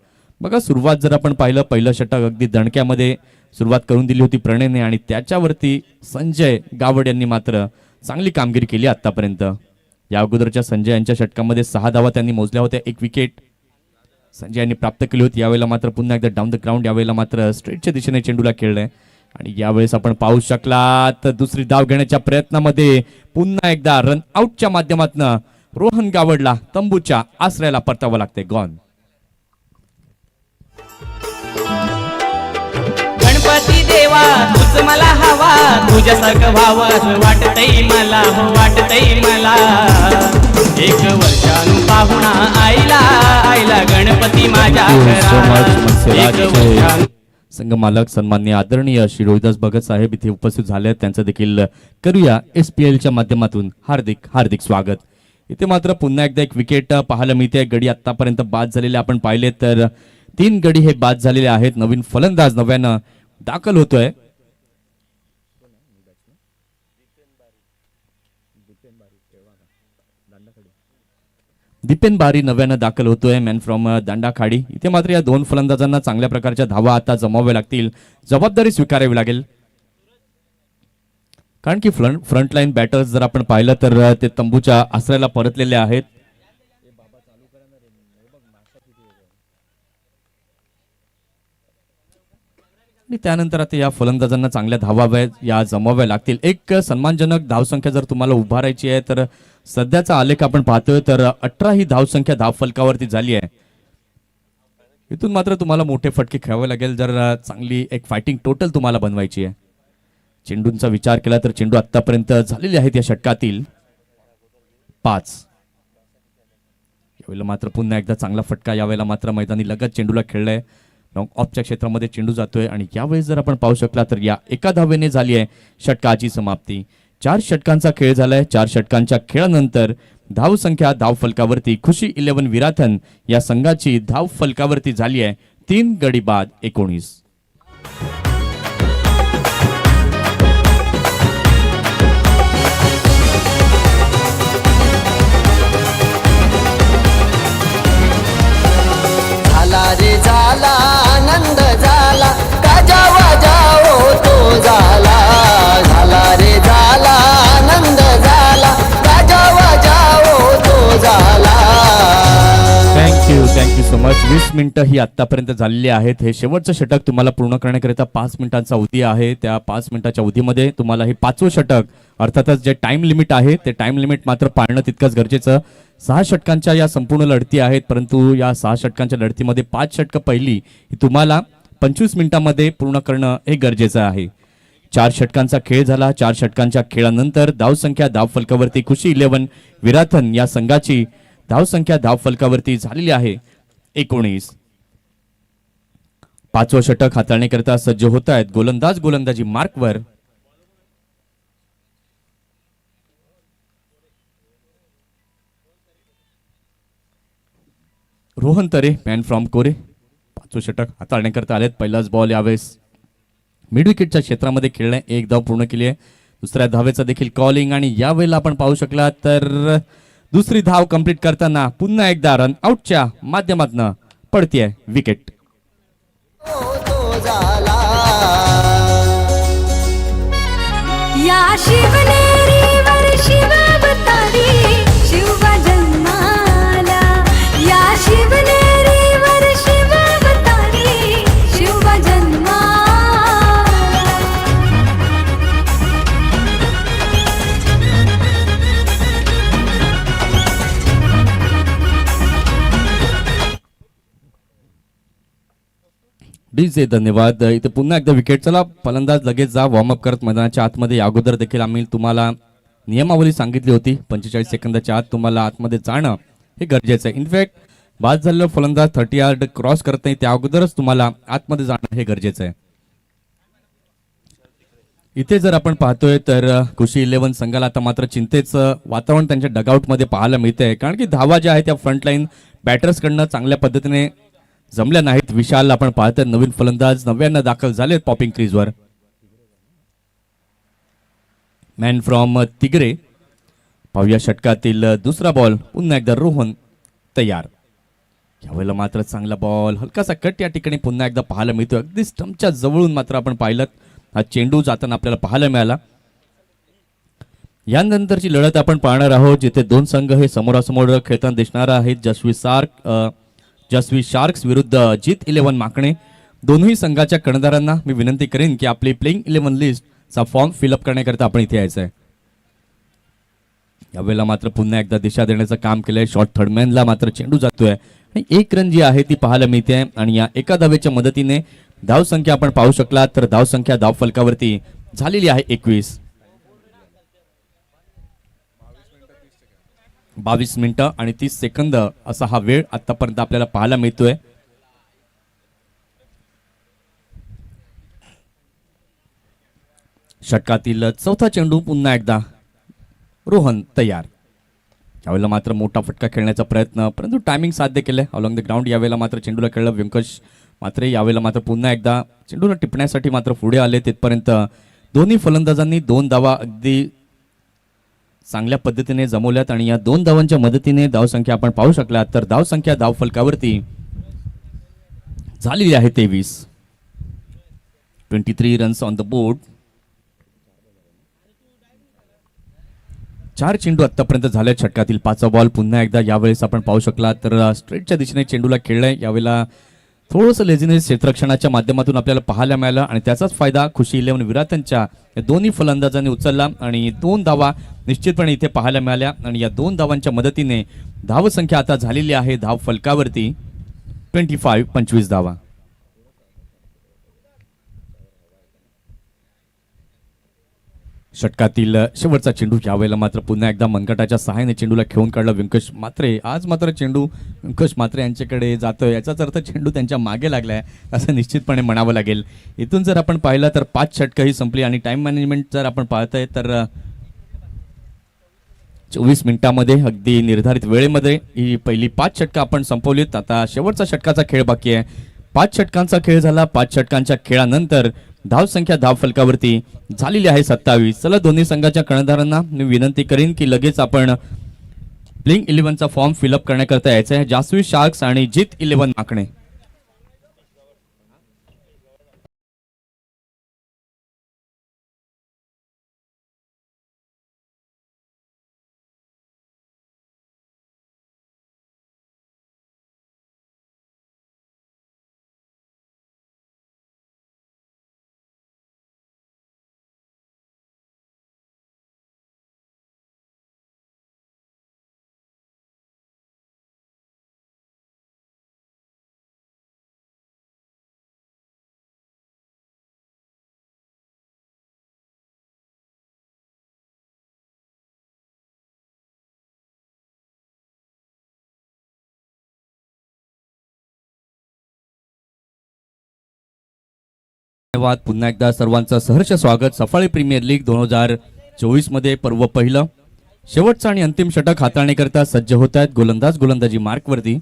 बघा सुरुवात जर आपण पाहिलं पहिलं षटक अगदी दणक्यामध्ये सुरुवात करून दिली होती प्रणयने आणि त्याच्यावरती संजय गावड यांनी मात्र चांगली कामगिरी केली आतापर्यंत. या अगोदरच्या संजय यांच्या षटकामध्ये 6 धावा त्यांनी मोजल्या होत्या, 1 विकेट संजय यांनी प्राप्त केली होती. यावेळेला मात्र पुन्हा एकदा डाऊन द ग्राउंड, यावेळेला मात्र स्ट्रेटच्या दिशेने चेंडूला खेळलंय आणि यावेळेस आपण पाहू शकला तर दुसरी धाव घेण्याच्या प्रयत्नामध्ये पुन्हा एकदा रन आउटच्या माध्यमातून रोहन गावडला तंबूच्या आसऱ्याला परतावं लागते. गॉन. गणपती देवा तूच मला हवा, तुझ्यासारखं व्हावं वाटतंय मला, हो वाटतंय मला. 1 वर्षानु पाहुणा आईला, आईला गणपती माझ्या घरात. संघ मालक सन्माननीय आदरणीय श्री रोहिदास भगत साहेब इथे उपस्थित झाले आहेत. त्यांचं देखील करूया SPLच्या माध्यमातून हार्दिक हार्दिक स्वागत. इथे मात्र पुन्हा एकदा 1 विकेट पाहायला मिळते. गडी आतापर्यंत बाद झालेले आपण पाहिले तर 3 गडी हे बाद झालेले आहेत. नवीन फलंदाज नव्यानं दाखल होतोय. दीपेन बारी नव्यानं दाखल होतोय, मॅन फ्रॉम दांडाखाडी. इथे मात्र या 2 फलंदाजांना चांगल्या प्रकारच्या धावा आता जमाव्या लागतील, जबाबदारी स्वीकारावी लागेल. कारण की फ्रंटलाईन बॅटर्स जर आपण पाहिलं तर ते तंबूच्या आसऱ्याला परतलेले आहेत. आणि त्यानंतर आता या फलंदाजांना चांगल्या धावाव्या या जमाव्या लागतील. एक सन्मानजनक धावसंख्या जर तुम्हाला उभारायची आहे तर सध्याचा आलेख आपण पाहतोय तर 18 ही धावसंख्या धावफलकावरती झाली आहे. इथून मात्र तुम्हाला मोठे फटके खेळावे लागेल जर चांगली एक फायटिंग टोटल तुम्हाला बनवायची आहे. चेंडूंचा विचार केला तर चेंडू आतापर्यंत झालेले आहेत या षटकातील 5. यावेळेला मात्र पुन्हा एकदा चांगला फटका, यावेळेला मात्र मैदानी लगत चेंडूला खेळलाय. लॉंग ऑफच्या क्षेत्रामध्ये चेंडू जातोय आणि यावेळेस जर आपण पाहू शकला तर या एका धावेने झाली आहे षटकाची समाप्ती. 4 षटकांचा खेळ झालाय. 4 षटकांच्या खेळानंतर धाव संख्या धाव फलकावरती खुशी 11 विराथन या संघाची धाव फलकावरती झाली आहे 3 गडी बाद 19. झाला रे झाला आनंद झाला गाजा वाजाओ तो झाला. झाला रे झाला आनंद झाला गाजा वाजाओ तो झाला. Thank you so much. 20 मिनिटं ही आतापर्यंत झालेली आहेत. हे शेवटचं षटक तुम्हाला पूर्ण करण्याकरिता 5 मिनिटांचा अवधी आहे. त्या 5 मिनिटाच्या अवधीमध्ये तुम्हाला हे 5वं षटक अर्थातच जे टाइम लिमिट आहे ते टाइम लिमिट मात्र पाळणं तितकंच गरजेचं. 6 षटकांच्या या संपूर्ण लढती आहेत परंतु या 6 षटकांच्या लढतीमध्ये 5 षटकं पहिली ही तुम्हाला 25 मिनिटांमध्ये पूर्ण करणं हे गरजेचं आहे. 4 षटकांचा खेळ झाला. 4 षटकांच्या खेळानंतर धावसंख्या धाव फलकावरती खुशी 11 विराथन या संघाची धावसंख्या धाव फलकावरती झालेली आहे 19. 5वं षटक हाताळण्याकरिता सज्ज होत आहेत गोलंदाज. गोलंदाजी मार्कवर. रोहन तरे मॅन फ्रॉम कोरे 5वं षटक हाताळण्याकरता आलेत. पहिलाच बॉल यावेळेस मिड विकेटच्या क्षेत्रामध्ये खेळणे. 1 धाव पूर्ण केली आहे. दुसऱ्या धावेचा देखील कॉलिंग आणि यावेळेला आपण पाहू शकला तर दुसरी धाव कंप्लीट करताना पुन्हा एकदा रन आउटच्या माध्यमातून पडतीये विकेट. तो झाला. या शिवनेरीवर शिवावतारी शिवा जन्माला. या शिवनेरीवर शिवावतारी शिवा जन्माला. डीजे धन्यवाद. इथे पुन्हा एकदा विकेट. चला फलंदाज लगेच जा वॉर्मअप करत मैदानाच्या आतमध्ये. अगोदर देखील आम्ही तुम्हाला नियमावली सांगितली होती 45 सेकंदाच्या आत तुम्हाला आतमध्ये जाणं हे गरजेचं आहे. इनफॅक्ट बाद झालेलं फलंदाज 30 यार्ड क्रॉस करत नाही त्या अगोदरच तुम्हाला आतमध्ये जाणं हे गरजेचं आहे. इथे जर आपण पाहतोय तर खुशी 11 संघाला आता मात्र चिंतेचं वातावरण त्यांच्या डगआउटमध्ये पाहायला मिळतंय कारण की धावा ज्या आहेत त्या फ्रंटलाईन बॅटर्सकडनं चांगल्या पद्धतीने जमल्या नाहीत. विशाल आपण पाहतोय नवीन फलंदाज 90 दाखल झालेत पॉपिंग क्रीजवर. मॅन फ्रॉम तिगरे. पाहूया षटकातील दुसरा बॉल. पुन्हा एकदा रोहन तयार. यावेळेला मात्र चांगला बॉल हलकासा कट या ठिकाणी पुन्हा एकदा पाहायला मिळतो. अगदी स्टंपच्या जवळून मात्र आपण पाहिलं हा चेंडू जाताना आपल्याला पाहायला मिळाला. यानंतरची लढत आपण पाहणार आहोत जिथे 2 संघ हे समोरासमोर खेळताना दिसणार आहेत. जसवी शार्क्स विरुद्ध जीत 11 माकणे. दोन्ही संघाच्या कर्णधारांना मी विनंती करेन की आपली प्लेइंग 11 लिस्ट चा फॉर्म फिलअप करण्याकरता आपण इथे यायचं आहे. यावेळेला मात्र पुन्हा एकदा दिशा देण्याचं काम केलंय. शॉर्ट थर्डमॅनला मात्र चेंडू जातोय आणि 1 रन जी आहे ती पाहायला मिळते आणि या एका धावेच्या मदतीने धावसंख्या आपण पाहू शकला तर धावसंख्या धाव फलकावरती झालेली आहे 21. 22 मिनिटं आणि 30 सेकंद असा हा वेळ आतापर्यंत आपल्याला पाहायला मिळतोय. षटकातील चौथा चेंडू पुन्हा एकदा रोहन तयार. यावेळेला मात्र मोठा फटका खेळण्याचा प्रयत्न परंतु टायमिंग साध्य केलंय अलॉंग द ग्राउंड. यावेळेला मात्र चेंडूला खेळलं व्यंकश मात्र यावेळेला मात्र पुन्हा एकदा चेंडूला टिपण्यासाठी मात्र पुढे आले. तिथपर्यंत दोन्ही फलंदाजांनी 2 धावा अगदी चांगल्या पद्धतीने जमवल्यात आणि या 2 धावांच्या मदतीने धावसंख्या आपण पाहू शकला तर धावसंख्या धाव फलकावरती झालेली आहे 23. 23 रन्स ऑन द बोर्ड. 4 चेंडू आतापर्यंत झाले षटकातील 5वा बॉल. पुन्हा एकदा यावेळेस आपण पाहू शकला तर स्ट्रेटच्या दिशेने चेंडूला खेळलाय. यावेळेला थोडंसं लेझिनेस क्षेत्ररक्षणाच्या माध्यमातून आपल्याला पाहायला मिळालं आणि त्याचाच फायदा खुशी 11 विराटांच्या या दोन्ही फलंदाजांनी उचलला आणि 2 धावा निश्चितपणे इथे पाहायला मिळाल्या आणि या 2 धावांच्या मदतीने धावसंख्या आता झालेली आहे धाव फलकावरती 25 धावा. षटकातील शेवटचा चेंडू यावेळेला मात्र पुन्हा एकदा मनगटाच्या सहाय्याने चेंडूला खेळून काढला व्यंकटेश म्हात्रे. आज मात्र चेंडू व्यंकटेश म्हात्रे यांच्याकडे जातोय, याचाच अर्थ चेंडू त्यांच्या मागे लागलाय असं निश्चितपणे म्हणावं लागेल. इथून जर आपण पाहिलं तर 5 षटकंही संपली आणि टाइम मॅनेजमेंट जर आपण पाहतोय तर 24 मिनिटांमध्ये अगदी निर्धारित वेळेमध्ये ही पहिली 5 षटकं आपण संपवलीत. आता शेवटचा षटकाचा खेळ बाकी आहे. 5 षटकांचा खेळ झाला. 5 षटकांच्या खेळानंतर धाव संख्या धाव फलकावरती झालेली आहे 27. चला दोन्ही संघाच्या कर्णधारांना मी विनंती करीन की लगेच आपण प्लेइंग 11चा फॉर्म फिलअप करण्याकरता यायचं आहे. जास्वी शार्क्स आणि जित 11 माकणे. धन्यवाद. पुन्हा एकदा सर्वांचं सहर्ष स्वागत. सफाळी प्रीमियर लीग 2024 मध्ये पर्व पहिलं शेवटचं आणि अंतिम षटक हाताळण्याकरता सज्ज होत आहेत गोलंदाजी मार्कवरती.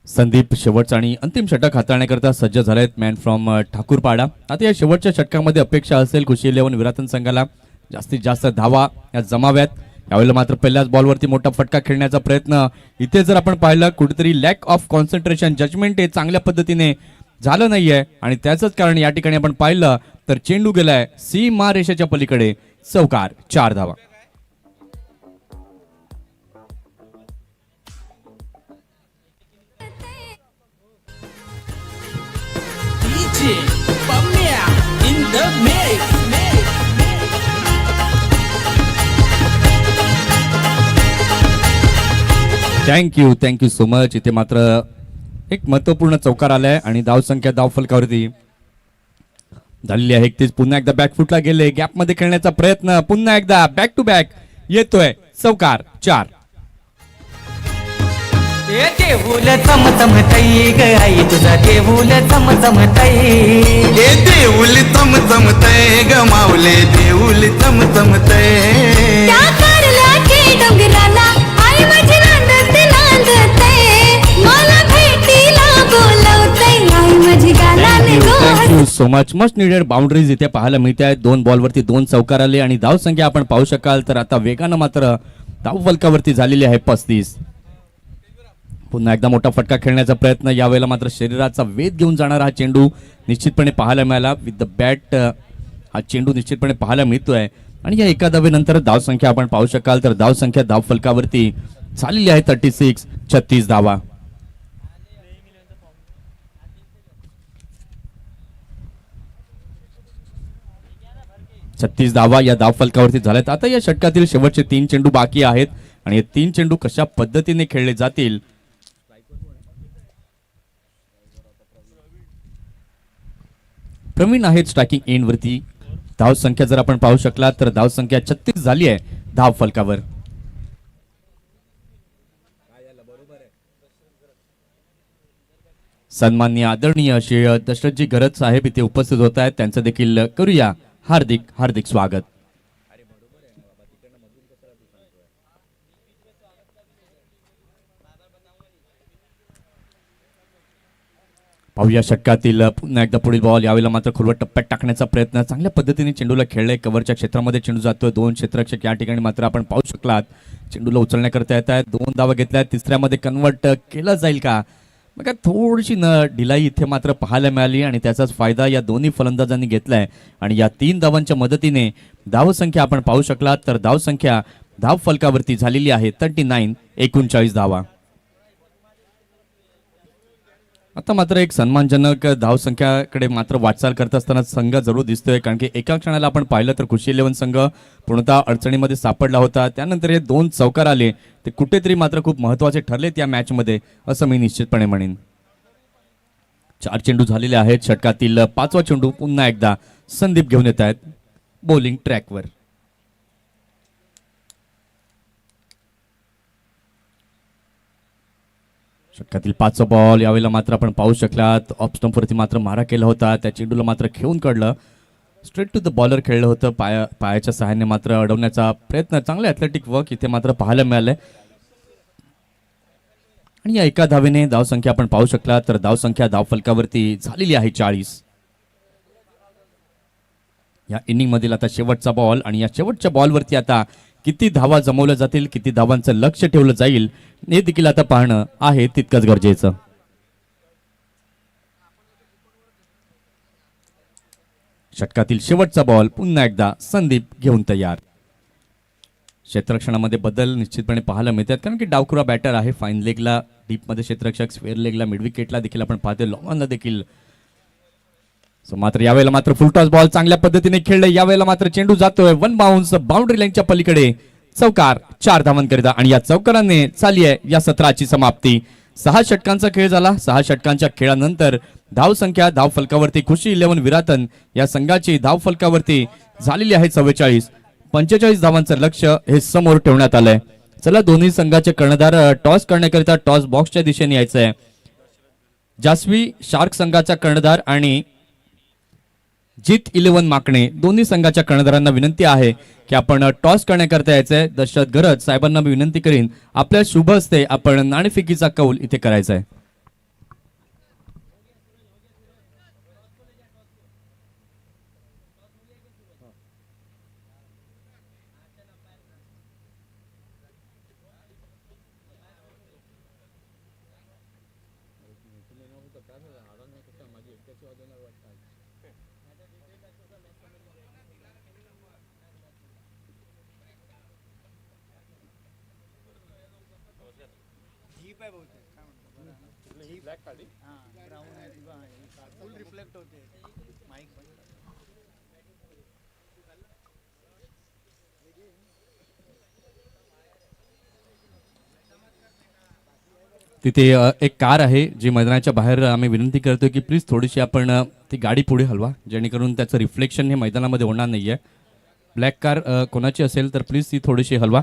संदीप शेवटचं आणि अंतिम षटक हाताळण्याकरता सज्ज झालेत. Man from Thakurpada. आता या शेवटच्या षटकामध्ये अपेक्षा असेल खुशी 11 विराटन संघाला जास्तीत जास्त धावा या जमाव्यात. यावेळेला मात्र पहिल्याच बॉलवरती मोठा फटका खेळण्याचा प्रयत्न इथे जर आपण पाहिलं कुठेतरी लॅक ऑफ कॉन्सन्ट्रेशन जजमेंट हे चांगल्या पद्धतीने झालं नाहीये आणि त्याचंच कारण या ठिकाणी आपण पाहिलं तर चेंडू गेलाय सीमा रेषेच्या पलीकडे. चौकार 4 धावा. Thank you so much. इथे मात्र एक महत्वपूर्ण चौकार आलाय आणि धाव संख्या धाव फलकावरती झालेली आहे 31. पुन्हा एकदा बॅकफुटला गेले. गॅप मध्ये खेळण्याचा प्रयत्न पुन्हा एकदा बॅक टू बॅक येतोय. चौकार 4. देऊल चमचमतई ग आई तुझा देऊल चमचमतई. हे देऊल चमचमतय ग माऊले देऊल चमचमतय. त्या कारल्या की डोंगराला आई माझी नांदते मला भेटीला बोलवते आई माझी गालाने thank you so much. Must needed boundaries इथे पाहायला मिळते आहेत. 2 बॉलवरती 2 चौकार आले आणि धाव संख्या आपण पाहू शकाल तर आता वेगानं मात्र धाव फलकावरती झालेली आहे 35. पुन्हा एकदा मोठा फटका खेळण्याचा प्रयत्न. यावेळेला मात्र शरीराचा वेध घेऊन जाणारा हा चेंडू निश्चितपणे पाहायला मिळाला. विथ द बॅट हा चेंडू निश्चितपणे पाहायला मिळतोय आणि या एका धावेनंतर धाव संख्या आपण पाहू शकाल तर धाव संख्या धाव फलकावरती झालेली आहे 36 धावा. धावा या धाव फलकावरती झाल्यात. आता या षटकातील शेवटचे 3 चेंडू बाकी आहेत आणि हे 3 चेंडू कशा पद्धतीने खेळले जातील प्रवीण आहेत स्ट्रायकिंग एंड वरती. धाव संख्या जर आपण पाहू शकला तर धाव संख्या 36 झाली आहे धाव फलकावर. सन्माननीय आदरणीय असे दशरथजी गरज साहेब इथे उपस्थित होत आहेत. त्यांचं देखील करूया हार्दिक स्वागत. पाहूया षटकातील पुन्हा एकदा पुढील बॉल. यावेळेला मात्र खोलवट टप्प्यात टाकण्याचा प्रयत्न चांगल्या पद्धतीने चेंडूला खेळलाय. कव्हरच्या क्षेत्रामध्ये चेंडू जातोय. 2 क्षेत्ररक्षक या ठिकाणी मात्र आपण पाहू शकलात चेंडूला उचलण्याकरता येत आहेत. 2 धावा घेतल्यात. तिसऱ्यामध्ये कन्वर्ट केलं जाईल का मग थोडीशी ढिलाई इथे मात्र पाहायला मिळाली आणि त्याचाच फायदा या दोन्ही फलंदाजांनी घेतलाय आणि या 3 धावांच्या मदतीने धावसंख्या आपण पाहू शकलात तर धावसंख्या धाव फलकावरती झालेली आहे 39 धावा. आता मात्र एक सन्मानजनक धावसंख्याकडे मात्र वाटचाल करत असताना संघ जरूर दिसतोय, कारण की एका क्षणाला आपण पाहिलं तर खुशी 11 संघ पूर्णतः अडचणीमध्ये सापडला होता. त्यानंतर हे 2 चौकार आले ते कुठेतरी मात्र खूप महत्वाचे ठरले त्या मॅचमध्ये, असं मी निश्चितपणे म्हणेन. 4 चेंडू झालेले आहेत. षटकातील 5वा चेंडू पुन्हा एकदा संदीप घेऊन येत आहेत बॉलिंग ट्रॅकवर. षटकातील 5चा बॉल यावेळेला मात्र आपण पाहू शकलात. ऑफ स्टंपवरती मात्र मारा केला होता. त्या चेंडूला मात्र खेळून काढलं. स्ट्रेट टू द बॉलर खेळलं होतं. पायाच्या सहाय्याने मात्र अडवण्याचा प्रयत्न. चांगले ॲथलेटिक वर्क इथे मात्र पाहायला मिळालंय. आणि या एका धावेने धावसंख्या आपण पाहू शकला तर धावसंख्या धावफलकावरती झालेली आहे 40. या इनिंग मधील आता शेवटचा बॉल आणि या शेवटच्या बॉलवरती आता किती धावा जमवल्या जातील, किती धावांचं लक्ष ठेवलं जाईल हे देखील आता पाहणं आहे तितकंच गरजेचं. षटकातील शेवटचा बॉल पुन्हा एकदा संदीप घेऊन तयार. क्षेत्ररक्षणामध्ये बदल निश्चितपणे पाहायला मिळतात, कारण की डावखुरा बॅटर आहे. फाईन लेगला डीपमध्ये क्षेत्ररक्षक, स्क्वेअर लेगला, मिड विकेटला देखील आपण पाहतोय, लॉंगला देखील. सो मात्र यावेळेला मात्र फुलटॉस बॉल चांगल्या पद्धतीने खेळले. यावेळेला मात्र चेंडू जातोय 1 बाउन्स बाउंड्री लाईनच्या पलीकडे. चौकार 4 धावांकरिता आणि या चौकाराने झाली आहे या सत्राची समाप्ती. 6 षटकांचा खेळ झाला. 6 षटकांच्या खेळानंतर धावसंख्या धावफलकावरती खुशी 11 विरातन या संघाची धावफलकावरती झालेली आहे 44. 45 धावांचं लक्ष हे समोर ठेवण्यात आलंय. चला दोन्ही संघाचे कर्णधार टॉस करण्याकरिता टॉस बॉक्सच्या दिशेने यायचंय. जास्वी शार्क संघाचा कर्णधार आणि जीत 11 माकणे दोन्ही संघाच्या कर्णधारांना विनंती आहे की आपण टॉस करण्याकरता यायचंय. दशरथ गरज साहेबांना मी विनंती करीन आपल्या शुभ हस्ते आपण नाणेफेकीचा कौल इथे करायचा आहे. तिथे एक कार आहे जी मैदानाच्या बाहेर. आम्ही विनंती करतोय की प्लीज थोडीशी आपण ती गाडी पुढे हलवा, जेणेकरून त्याचं रिफ्लेक्शन हे मैदानामध्ये होणार नाहीये. ब्लॅक कार कोणाची असेल तर प्लीज ती थोडीशी हलवा.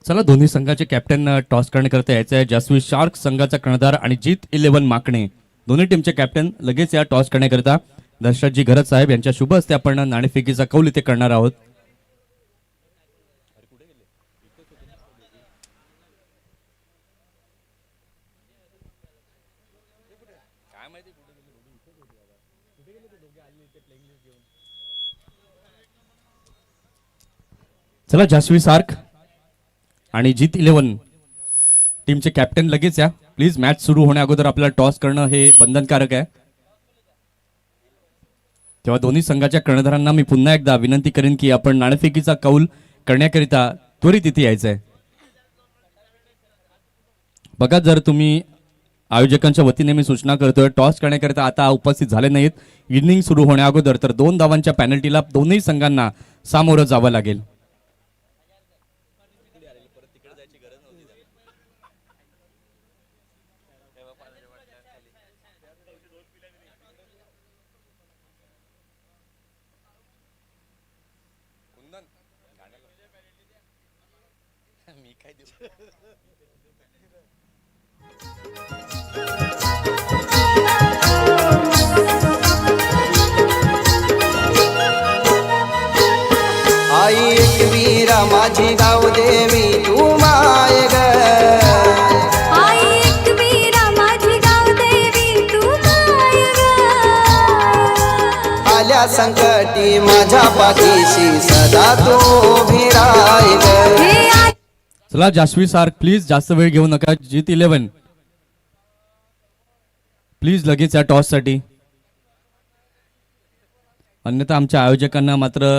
चला दोन्ही संघाचे कॅप्टन टॉस करण्याकरता यायचं आहे. जास्वी शार्क संघाचा कर्णधार आणि जीत 11 माकणे दोन्ही टीमचे कॅप्टन लगेच या टॉस करण्याकरता दर्शकजी गरज साहेब यांच्या शुभ हस्ते आपण नाणेफेकीचा कौल इथे करणार आहोत. चला जास्वी शार्क आणि जीत 11 टीमचे कॅप्टन लगेच या प्लीज. मॅच सुरू होण्या अगोदर आपल्याला टॉस करणं हे बंधनकारक आहे. तेव्हा दोन्ही संघाच्या कर्णधारांना मी पुन्हा एकदा विनंती करेन की आपण नाणेफेकीचा कौल करण्याकरिता त्वरित इथे यायचंय. बघा, जर तुम्ही आयोजकांच्या वतीने मी सूचना करतोय टॉस करण्याकरिता आता उपस्थित झाले नाहीत इनिंग सुरू होण्या अगोदर, तर 2 धावांच्या पॅनल्टीला दोन्ही संघांना सामोरं जावं लागेल. आई एकवीरा माझी गाव देवी तू माय ग आई एकवीरा माझी गाव देवी तू माय ग आल्या संकटी माझ्या पाठीशी सदा तू उभी राय ग हे आई चला जास्वी सार्क प्लीज जास्त वेळ घेऊ नका. जीत 11 प्लीज लगेच या टॉस साठी. अन्यथा आमच्या आयोजकांना मात्र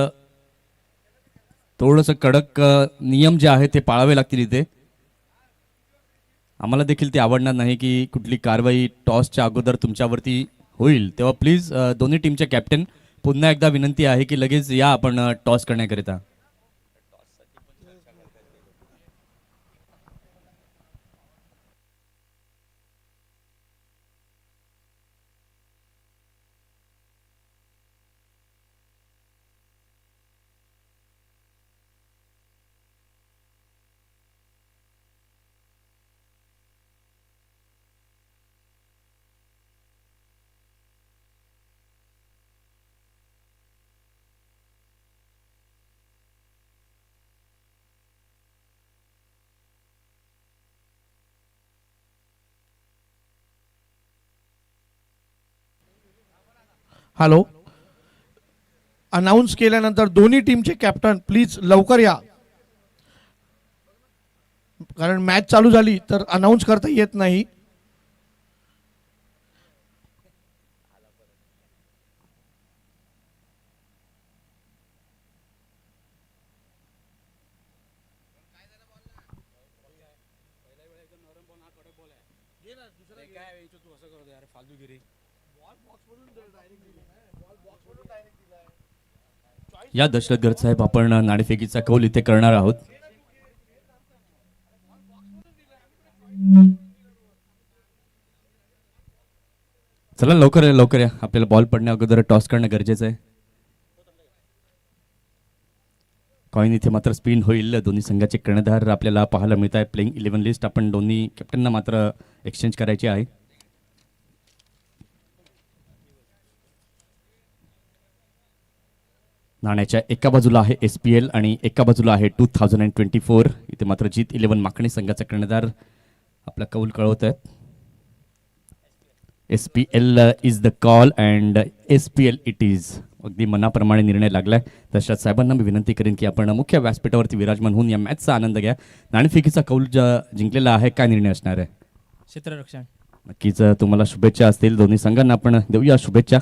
थोडंसं कडक नियम जे आहेत ते पाळावे लागतील इथे. आम्हाला देखील ते आवडणार नाही की कुठली कारवाई टॉसच्या अगोदर तुमच्यावरती होईल. तेव्हा प्लीज दोन्ही टीमचे कॅप्टन पुन्हा एकदा विनंती आहे की लगेच या आपण टॉस करण्याकरिता. हॅलो, अनाऊन्स केल्यानंतर दोन्ही टीमचे कॅप्टन प्लीज लवकर या, कारण मॅच चालू झाली तर अनाऊन्स करता येत नाही. या दशरथ गड साहेब आपण नाणेफेकीचा कौल इथे करणार आहोत. चला लवकर या लवकर या, आपल्याला बॉल पडण्या अगोदर टॉस करणं गरजेचं आहे. कॉइन इथे मात्र स्पिन होईल. दोन्ही संघाचे कर्णधार आपल्याला पाहायला मिळत आहे. प्लेइंग 11 लिस्ट आपण दोन्ही कॅप्टनना मात्र एक्सचेंज करायची आहे. नाण्याच्या एका बाजूला आहे SPL आणि एका बाजूला आहे 2024. इथे मात्र जीत 11 माकणे संघाचा कर्णधार आपला कौल कळवत आहेत. SPL is the call and SPL it is. अगदी मनाप्रमाणे निर्णय लागलाय. दशरथ साहेबांना मी विनंती करेन की आपण मुख्य व्यासपीठावरती विराजमान होऊन या मॅचचा आनंद घ्या. नाणेफेकीचा कौल जिंकलेला आहे. काय निर्णय असणार आहे? क्षेत्ररक्षण. नक्कीच तुम्हाला शुभेच्छा असतील. दोन्ही संघांना आपण देऊया शुभेच्छा.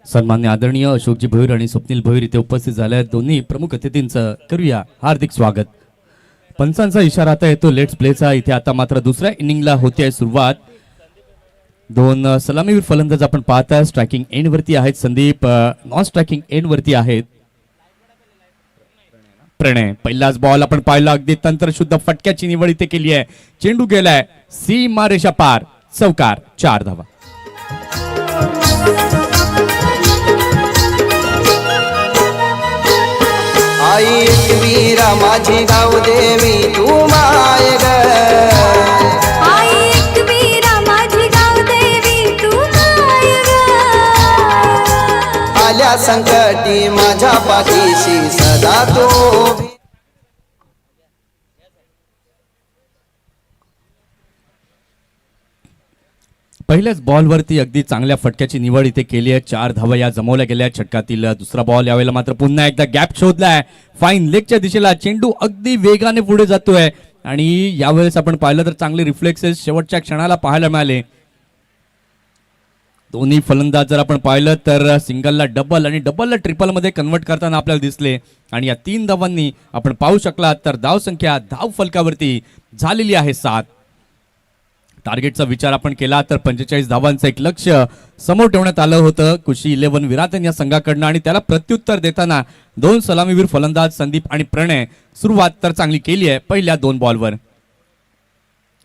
सन्मान्य आदरणीय अशोकजी भोईर आणि स्वप्नील भोईर इथे उपस्थित झाले आहेत. दोन्ही प्रमुख अतिथींचं करूया हार्दिक स्वागत. पंचांचा इशारा आता येतो लेट्स प्लेचा. इथे आता मात्र दुसऱ्या इनिंगला होते आहे सुरुवात. दोन सलामीवीर फलंदाज आपण पाहताय. स्ट्रायकिंग एंड वरती आहेत संदीप, नॉन स्ट्रायकिंग एंड वरती आहेत प्रणय. पहिलाच बॉल आपण पाहिला, अगदी तंत्रशुद्ध फटक्याची निवड इथे केली आहे. चेंडू गेलाय सीमा रेषा पार, चौकार, 4 धावा. आई एकवीरा माझी गाव देवी तू माय ग आई एकवीरा माझी गाव देवी तू माय ग आल्या संकटी माझ्या पाठीशी सदा तू उभी. पहिल्याच बॉलवरती अगदी चांगल्या फटक्याची निवड इथे केली आहे. 4 धावा या जमवल्या गेल्या षटकातील. दुसरा बॉल यावेळेला मात्र पुन्हा एकदा गॅप शोधलाय. फाईन लेगच्या दिशेला चेंडू अगदी वेगाने पुढे जातोय आणि यावेळेस आपण पाहिलं तर चांगले रिफ्लेक्सेस शेवटच्या क्षणाला पाहायला मिळाले. दोन्ही फलंदाज जर आपण पाहिलं तर सिंगलला डबल आणि डबलला ट्रिपल मध्ये कन्वर्ट करताना आपल्याला दिसले आणि या 3 धावांनी आपण पाहू शकला तर धाव संख्या धाव फलकावरती झालेली आहे 7. टार्गेटचा विचार आपण केला तर 45 धावांचं एक लक्ष समोर ठेवण्यात आलं होतं खुशी 11 विराटन या संघाकडनं आणि त्याला प्रत्युत्तर देताना 2 सलामीवीर फलंदाज संदीप आणि प्रणय सुरुवात तर चांगली केली आहे पहिल्या 2 बॉलवर.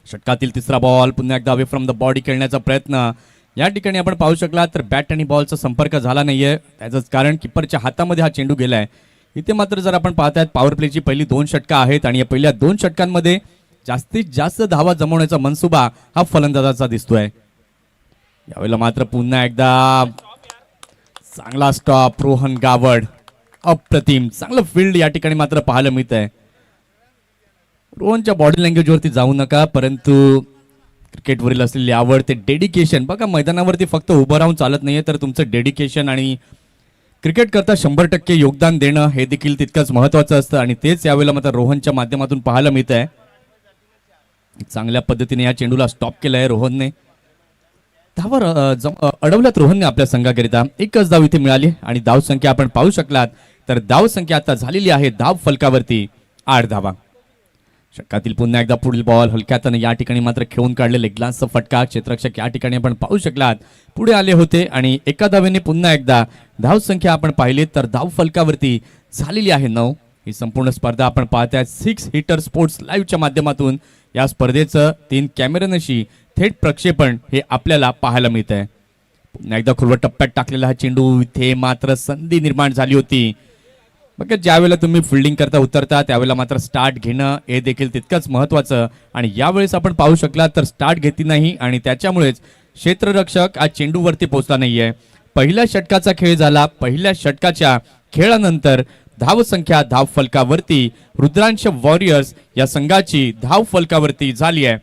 षटकातील तिसरा बॉल पुन्हा एकदा अवे फ्रॉम द बॉडी खेळण्याचा प्रयत्न या ठिकाणी आपण पाहू शकला तर बॅट आणि बॉलचा संपर्क झाला नाहीये त्याचंच कारण किपरच्या हातामध्ये हा चेंडू गेलाय. इथे मात्र जर आपण पाहतायत पॉवर प्लेची पहिली 2 षटकं आहेत आणि या पहिल्या 2 षटकांमध्ये जास्तीत जास्त धावा जमवण्याचा मनसुबा हा फलंदाजाचा दिसतोय. यावेळेला मात्र पुन्हा एकदा चांगला स्टॉप रोहन गावड अप्रतिम चांगलं फील्ड या ठिकाणी मात्र पाहायला मिळत आहे. रोहनच्या बॉडी लँग्वेजवरती जाऊ नका परंतु क्रिकेटवरील असलेली आवड ते डेडिकेशन बघा मैदानावरती फक्त उभं राहून चालत नाहीये तर तुमचं डेडिकेशन आणि क्रिकेट करता 100% योगदान देणं हे देखील तितकंच महत्वाचं असतं आणि तेच यावेळेला मात्र रोहनच्या माध्यमातून पाहायला मिळत आहे. चांगल्या पद्धतीने या चेंडूला स्टॉप केलाय रोहनने धावर अडवल्यात रोहनने आपल्या संघाकरिता. एकच धाव इथे मिळाली आणि धाव संख्या आपण पाहू शकलात तर धाव संख्या आता झालेली आहे धाव फलकावरती 8 धावा. षटकातील पुन्हा एकदा पुढील बॉल हलक्यातनं या ठिकाणी मात्र खेळून काढलेले ग्लासचा फटका क्षेत्ररक्षक या ठिकाणी आपण पाहू शकलात पुढे आले होते आणि एका धावेने पुन्हा एकदा धाव संख्या आपण पाहिली तर धाव फलकावरती झालेली आहे 9. ही संपूर्ण स्पर्धा आपण पाहताय 6 हिटर स्पोर्ट्स लाईव्हच्या माध्यमातून या स्पर्धेचं 3 कॅमेऱ्यानशी थेट प्रक्षेपण हे आपल्याला पाहायला मिळत आहे. पुन्हा एकदा खुलवट टप्प्यात टाकलेला हा चेंडू इथे मात्र संधी निर्माण झाली होती. बघा ज्यावेळेला तुम्ही फिल्डिंग करता उतरता त्यावेळेला मात्र स्टार्ट घेणं हे देखील तितकंच महत्वाचं आणि यावेळेस आपण पाहू शकला तर स्टार्ट घेतली नाही आणि त्याच्यामुळेच क्षेत्ररक्षक आज चेंडूवरती पोहोचला नाहीये. पहिल्या षटकाचा खेळ झाला. पहिल्या षटकाच्या खेळानंतर धाव संख्या धाव फलकावरती रुद्रांश वॉरियर्स या संघाची धाव फलकावरती झाली आहे.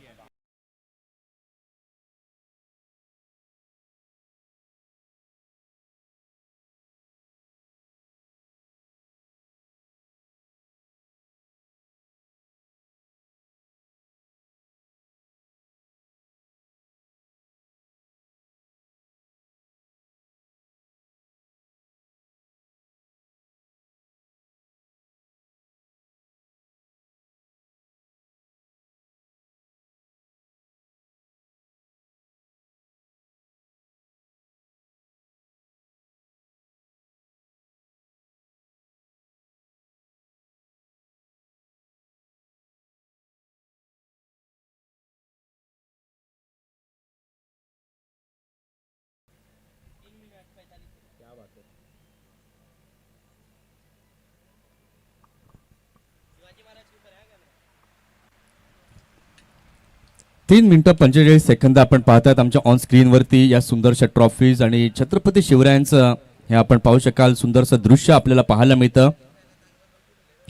तीन मिनिटं 45 सेकंद आपण पाहतात आमच्या ऑन स्क्रीनवरती या सुंदरशा ट्रॉफीज आणि छत्रपती शिवरायांचं हे आपण पाहू शकाल सुंदरसं दृश्य आपल्याला पाहायला मिळतं.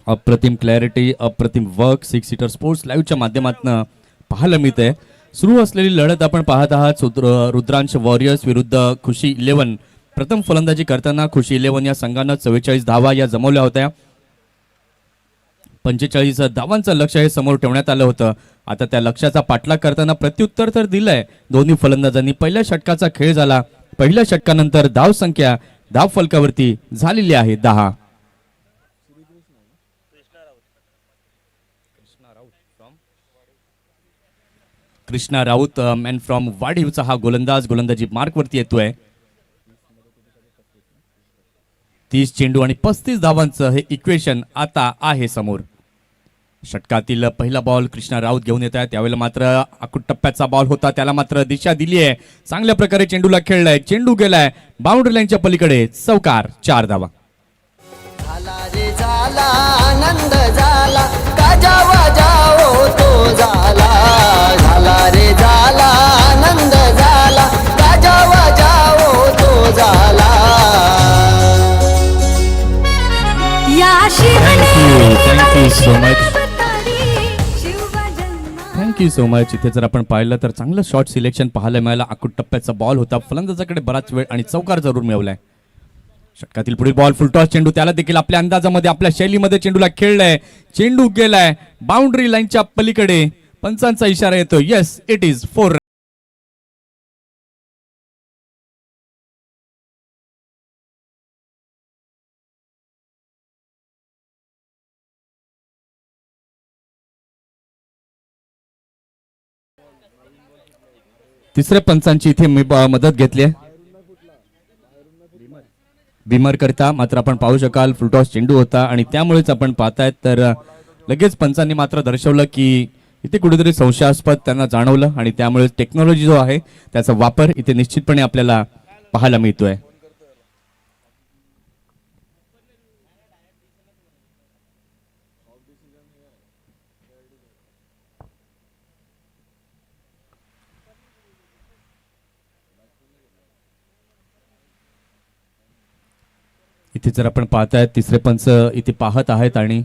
अप्रतिम क्लॅरिटी अप्रतिम वर्क 6 सीटर स्पोर्ट्स लाईव्हच्या माध्यमातून पाहायला मिळते. सुरू असलेली लढत आपण पाहत आहात रुद्रांश वॉरियर्स विरुद्ध खुशी 11. प्रथम फलंदाजी करताना खुशी 11 या संघानं 44 धावा या जमवल्या होत्या. 45 धावांचं लक्ष हे समोर ठेवण्यात आलं होतं. आता त्या लक्ष्याचा पाठलाग करताना प्रत्युत्तर तर दिलंय दोन्ही फलंदाजांनी. पहिल्या षटकाचा खेळ झाला. पहिल्या षटकानंतर धाव संख्या धाव फलकावरती झालेली आहे 10. कृष्णा राऊत मॅन फ्रॉम वाढीवचा हा गोलंदाजी मार्कवरती येतोय. 30 चेंडू आणि 35 धावांचं हे इक्वेशन आता आहे समोर. षटकातील पहिला बॉल कृष्णा राऊत घेऊन येत आहे. त्यावेळेला मात्र आकुट टप्प्याचा बॉल होता त्याला मात्र दिशा दिली आहे. चांगल्या प्रकारे चेंडूला खेळलाय. चेंडू गेलाय बाउंड्री लाईनच्या पलीकडे. चौकार 4 धावा. झाला रे झाला आनंद झाला गाजा वाजाओ तो झाला. झाला रे झाला आनंद झाला गाजा वाजाओ तो झाला. या थँक्यू सो मच. शिवजन्मा थँक्यू सो मच. इथे जर आपण पाहिलं तर चांगलं शॉट सिलेक्शन पाहायला मिळालं. आकुट टप्प्याचा बॉल होता. फलंदाजाकडे बराच वेळ आणि चौकार जरूर मिळवलाय. षटकातील पुढील बॉल फुलटॉस चेंडू त्याला देखील आपल्या अंदाजामध्ये आपल्या शैलीमध्ये चेंडूला खेळलाय. चेंडू गेलाय बाउंड्री लाईनच्या पलीकडे. पंचांचा इशारा येतो. Yes it is 4. तिसऱ्या पंचांची इथे मी मदत घेतली आहे बिमर करता. मात्र आपण पाहू शकाल फुलटॉस चेंडू होता आणि त्यामुळेच आपण पाहतायत तर लगेच पंचांनी मात्र दर्शवलं की इथे कुठेतरी संशयास्पद त्यांना जाणवलं आणि त्यामुळे टेक्नॉलॉजी जो आहे त्याचा वापर इथे निश्चितपणे आपल्याला पाहायला मिळतोय. इथे जर आपण पाहतायत तिसरे पंच इथे पाहत आहेत आणि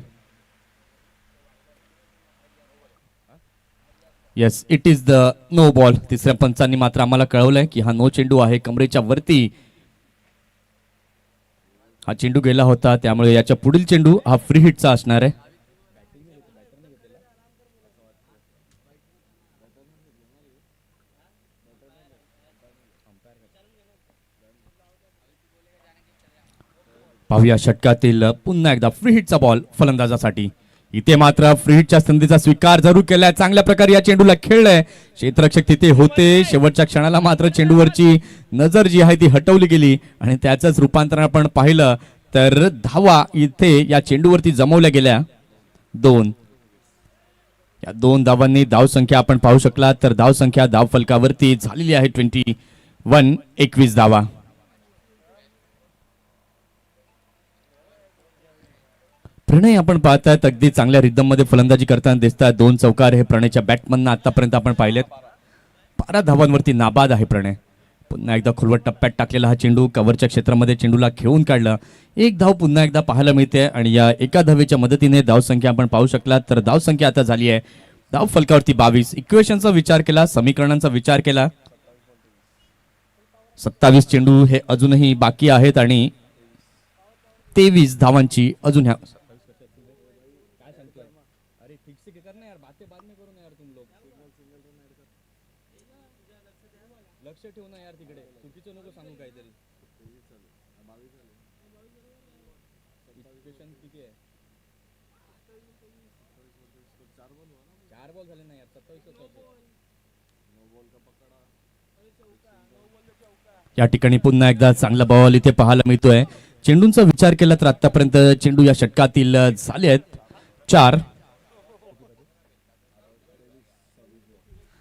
yes it is the no ball. तिसऱ्या पंचांनी मात्र आम्हाला कळवलंय की हा नो चेंडू आहे. कमरेच्या वरती हा चेंडू गेला होता त्यामुळे याच्या पुढील चेंडू हा फ्री हिटचा असणार आहे. पाहूया षटकातील पुन्हा एकदा फ्री हिटचा बॉल फलंदाजासाठी. इथे मात्र फ्री हिटच्या संधीचा स्वीकार जरूर केलाय. चांगल्या प्रकारे या चेंडूला खेळलंय. क्षेत्ररक्षक तिथे होते. शेवटच्या क्षणाला मात्र चेंडूवरची नजर जी आहे ती हटवली गेली आणि त्याचंच रूपांतर आपण पाहिलं तर धावा इथे या चेंडूवरती जमवल्या गेल्या. या 2 धावांनी धावसंख्या आपण पाहू शकला तर धावसंख्या धाव फलकावरती झालेली आहे 21 धावा. प्रणय आपण पाहतायत अगदी चांगल्या रिदम मध्ये फलंदाजी करताना दिसतात. 2 चौकार हे प्रणयच्या बॅटमन आतापर्यंत आपण पाहिलेत. 12 धावांवरती नाबाद आहे प्रणय. पुन्हा एकदा खोलवट टप्प्यात टाकलेला हा चेंडू कव्हरच्या क्षेत्रामध्ये चेंडूला खेळून काढला. 1 धाव पुन्हा एकदा पाहायला मिळते आणि या एका धावेच्या मदतीने धावसंख्या आपण पाहू शकला तर धावसंख्या आता झाली आहे धाव फलकावरती 22. इक्वेशनचा विचार केला समीकरणांचा विचार केला 27 चेंडू हे अजूनही बाकी आहेत आणि 23 धावांची अजून ह्या लक्ष ठेवू ना यार तिकडे चुकीचं नको सांगू काहीतरी. किती आहे 4 बॉल झाले ना यार 27. या ठिकाणी पुन्हा एकदा चांगला बॉल इथे पाहायला मिळतोय. चेंडूंचा विचार केला तर आतापर्यंत चेंडू या षटकातील झाले आहेत 4.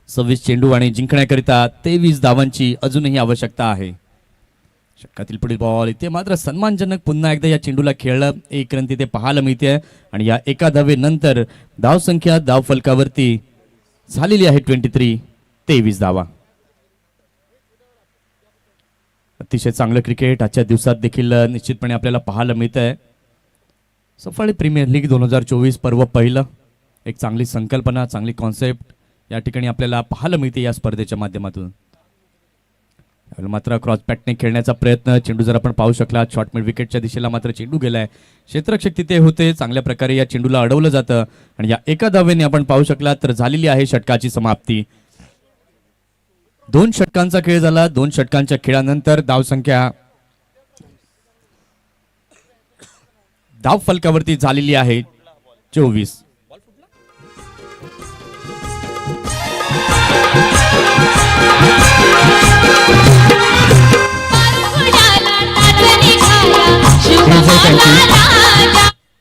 26 चेंडू आणि जिंकण्याकरिता 23 धावांची अजूनही आवश्यकता आहे. षटकातील पुढील बॉल इथे मात्र सन्मानजनक पुन्हा एकदा या चेंडूला खेळलं. 1 रन तिथे पाहायला मिळते आणि या एका धावेनंतर धावसंख्या धाव फलकावरती झालेली आहे 23 धावा. अतिशय चांगलं क्रिकेट आजच्या दिवसात देखील निश्चितपणे आपल्याला पाहायला मिळत आहे. सफाळी प्रीमियर लीग 2024 पर्व पहिलं. एक चांगली संकल्पना चांगली कॉन्सेप्ट या ठिकाणी आपल्याला पाहायला मिळते या स्पर्धेच्या माध्यमातून. मात्र क्रॉस बॅटने खेळण्याचा प्रयत्न चेंडू जर आपण पाहू शकला शॉर्ट मिड विकेटच्या दिशेला मात्र चेंडू गेलाय. क्षेत्ररक्षक तिथे होते. चांगल्या प्रकारे या चेंडूला अडवलं जातं आणि या एका धावेने आपण पाहू शकला तर झालेली आहे षटकाची समाप्ती. 2 षटकांचा खेळ झाला. 2 षटकांच्या खेळानंतर धावसंख्या धाव फलकावरती झालेली आहे 24.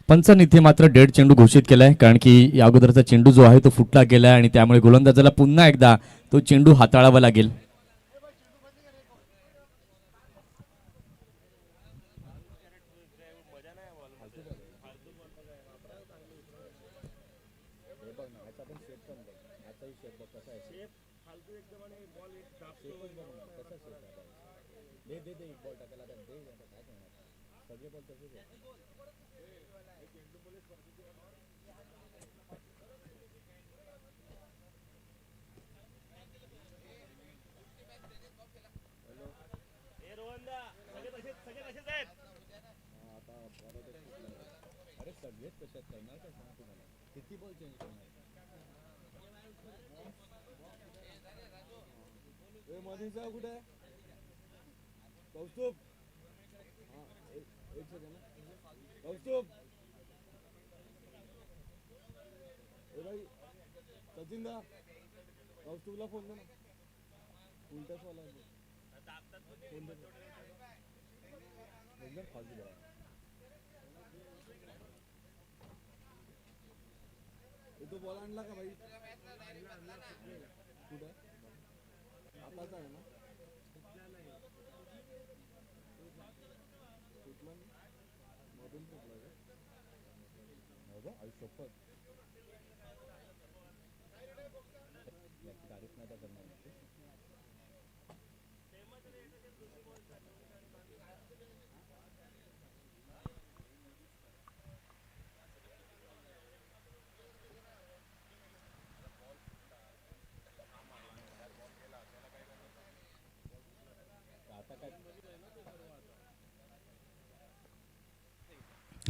पंचांनी इथे मात्र डेड चेंडू घोषित केलाय कारण की या अगोदरचा चेंडू जो आहे तो फुटला गेलाय आणि त्यामुळे गोलंदाजाला पुन्हा एकदा तो चेंडू हाताळावा लागेल.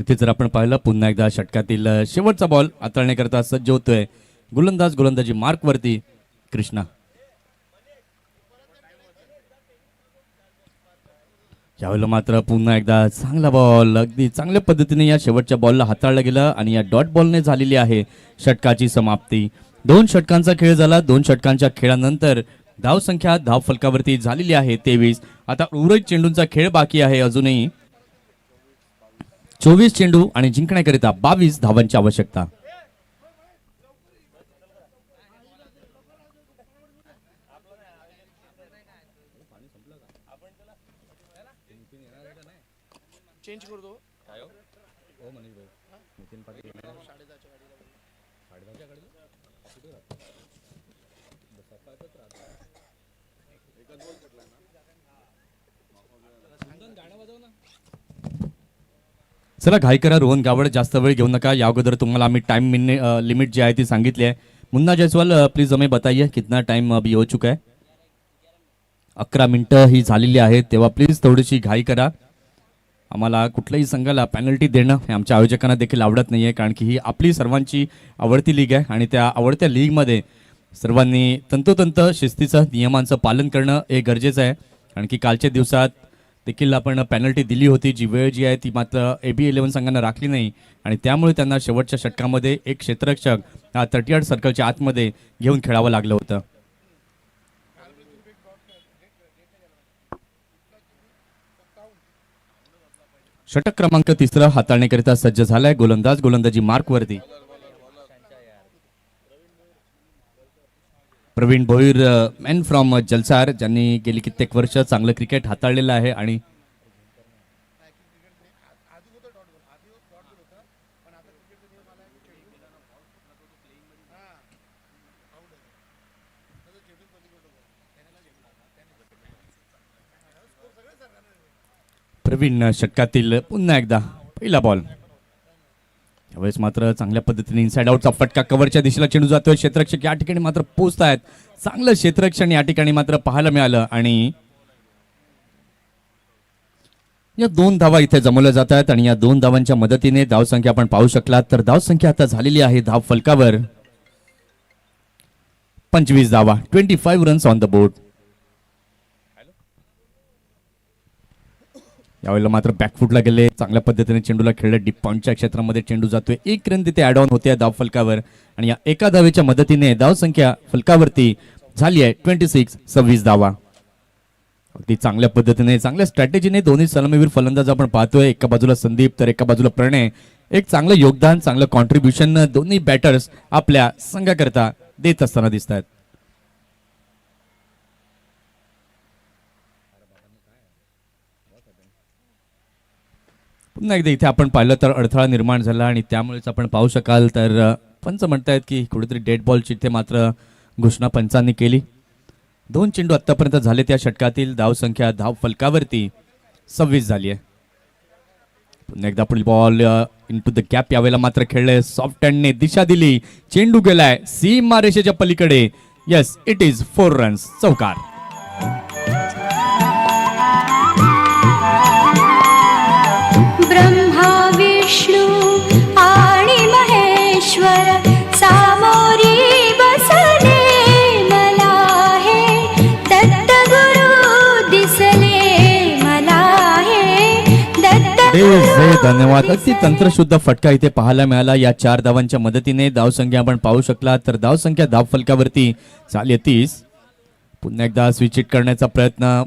इथे जर आपण पाहिलं पुन्हा एकदा षटकातील शेवटचा बॉल हाताळण्याकरता सज्ज होतोय गोलंदाजी मार्क वरती कृष्णा. यावेळेला मात्र पुन्हा एकदा चांगला बॉल अगदी चांगल्या पद्धतीने या शेवटच्या बॉलला हाताळलं गेलं आणि या डॉट बॉलने झालेली आहे षटकाची समाप्ती. 2 षटकांचा खेळ झाला. 2 षटकांच्या खेळानंतर धाव संख्या धाव फलकावरती झालेली आहे 23. आता उर्वरित चेंडूंचा खेळ बाकी आहे अजूनही 24 चेंडू आणि जिंकण्याकरिता 22 धावांची आवश्यकता. चेंज कर दो. चला घाई करा रोहन गावड, जास्त वेळ घेऊ नका. या अगोदर तुम्हाला आम्ही टाइम लिमिट जी आहे ती सांगितली आहे. मुन्ना जायसवाल प्लीज हमें बताइए कितना टाइम अभी हो चुका है. 11 मिनिटं ही झालेली आहेत, तेव्हा प्लीज थोडीशी घाई करा. आम्हाला कुठल्याही संघाला पेनल्टी देणं हे आमच्या आयोजकांना देखील आवडत नाही आहे, कारण की ही आपली सर्वांची आवडती लीग आहे आणि त्या आवडत्या लीगमध्ये सर्वांनी तंतोतंत शिस्तीचं नियमांचं पालन करणं हे गरजेचं आहे. कारण की कालच्या दिवसात देखील आपण पेनल्टी दिली होती, जी वेळ जी आहे ती मात्र AB11 संघांना राखली नाही आणि त्यामुळे त्यांना शेवटच्या षटकामध्ये एक क्षेत्ररक्षक हा 38 सर्कलच्या आतमध्ये घेऊन खेळावं लागलं होतं. षटक क्रमांक 3 हाताळण्याकरिता सज्ज झालाय गोलंदाजी मार्क वरती. प्रवीण भोईर, मॅन फ्रॉम जलसार, ज्यांनी गेली कित्येक वर्ष चांगलं क्रिकेट हाताळलेलं आहे आणि प्रवीण षटकातील पुन्हा एकदा पहिला बॉल. यावेळेस मात्र चांगल्या पद्धतीने इनसाइड आउटचा फटका, कव्हरच्या दिशेला चेंडू जातोय. क्षेत्ररक्षक या ठिकाणी मात्र पोहोचत आहेत. चांगलं क्षेत्ररक्षण या ठिकाणी मात्र पाहायला मिळालं आणि या 2 धावा इथे जमवल्या जात आहेत आणि या 2 धावांच्या मदतीने धावसंख्या आपण पाहू शकलात तर धावसंख्या आता झालेली आहे धाव फलकावर 25 धावा, 25 रन्स ऑन द बोर्ड. यावेळेला मात्र बॅकफुटला गेले, चांगल्या पद्धतीने चेंडूला खेळलं. डीप पॉईंटच्या क्षेत्रामध्ये चेंडू जातोय. 1 रन तिथे ऍड ऑन होते धाव फलकावर आणि या एका धावेच्या मदतीने धाव संख्या फलकावरती झाली आहे 26 धावा. अगदी चांगल्या पद्धतीने चांगल्या स्ट्रॅटेजीने दोन्ही सलामीवीर फलंदाज आपण पाहतोय. एका बाजूला संदीप तर एका बाजूला प्रणय. एक चांगलं योगदान, चांगलं कॉन्ट्रीब्युशन दोन्ही बॅटर्स आपल्या संघाकरता देत असताना दिसत आहेत. पुन्हा एकदा इथे आपण पाहिलं तर अडथळा निर्माण झाला आणि त्यामुळेच आपण पाहू शकाल तर पंच म्हणतायत की कुठेतरी डेड बॉलची इथे मात्र घोषणा पंचांनी केली. 2 चेंडू आतापर्यंत झाले त्या षटकातील धाव संख्या धाव फलकावरती 26 झाली आहे. पुन्हा एकदा पुढील बॉल इनटू द गॅप. यावेळेला मात्र खेळले सॉफ्ट हँडने दिशा दिली. चेंडू गेलाय सीमा रेषेच्या पलीकडे. येस, इट इज 4 रन्स, चौकार. ब्रह्मा विष्णू आणि महेश्वर सामोरी बसले मला हे दत्त गुरु दिसले मला हे दत्त. धन्यवाद. अगदी तंत्रशुद्ध फटका इथे पाहायला मिळाला. या 4 धावांच्या मदतीने धावसंख्या आपण पाहू शकला तर धावसंख्या धाव फलकावरती झाली 30. पुन्हा एकदा स्विच हिट करण्याचा प्रयत्न.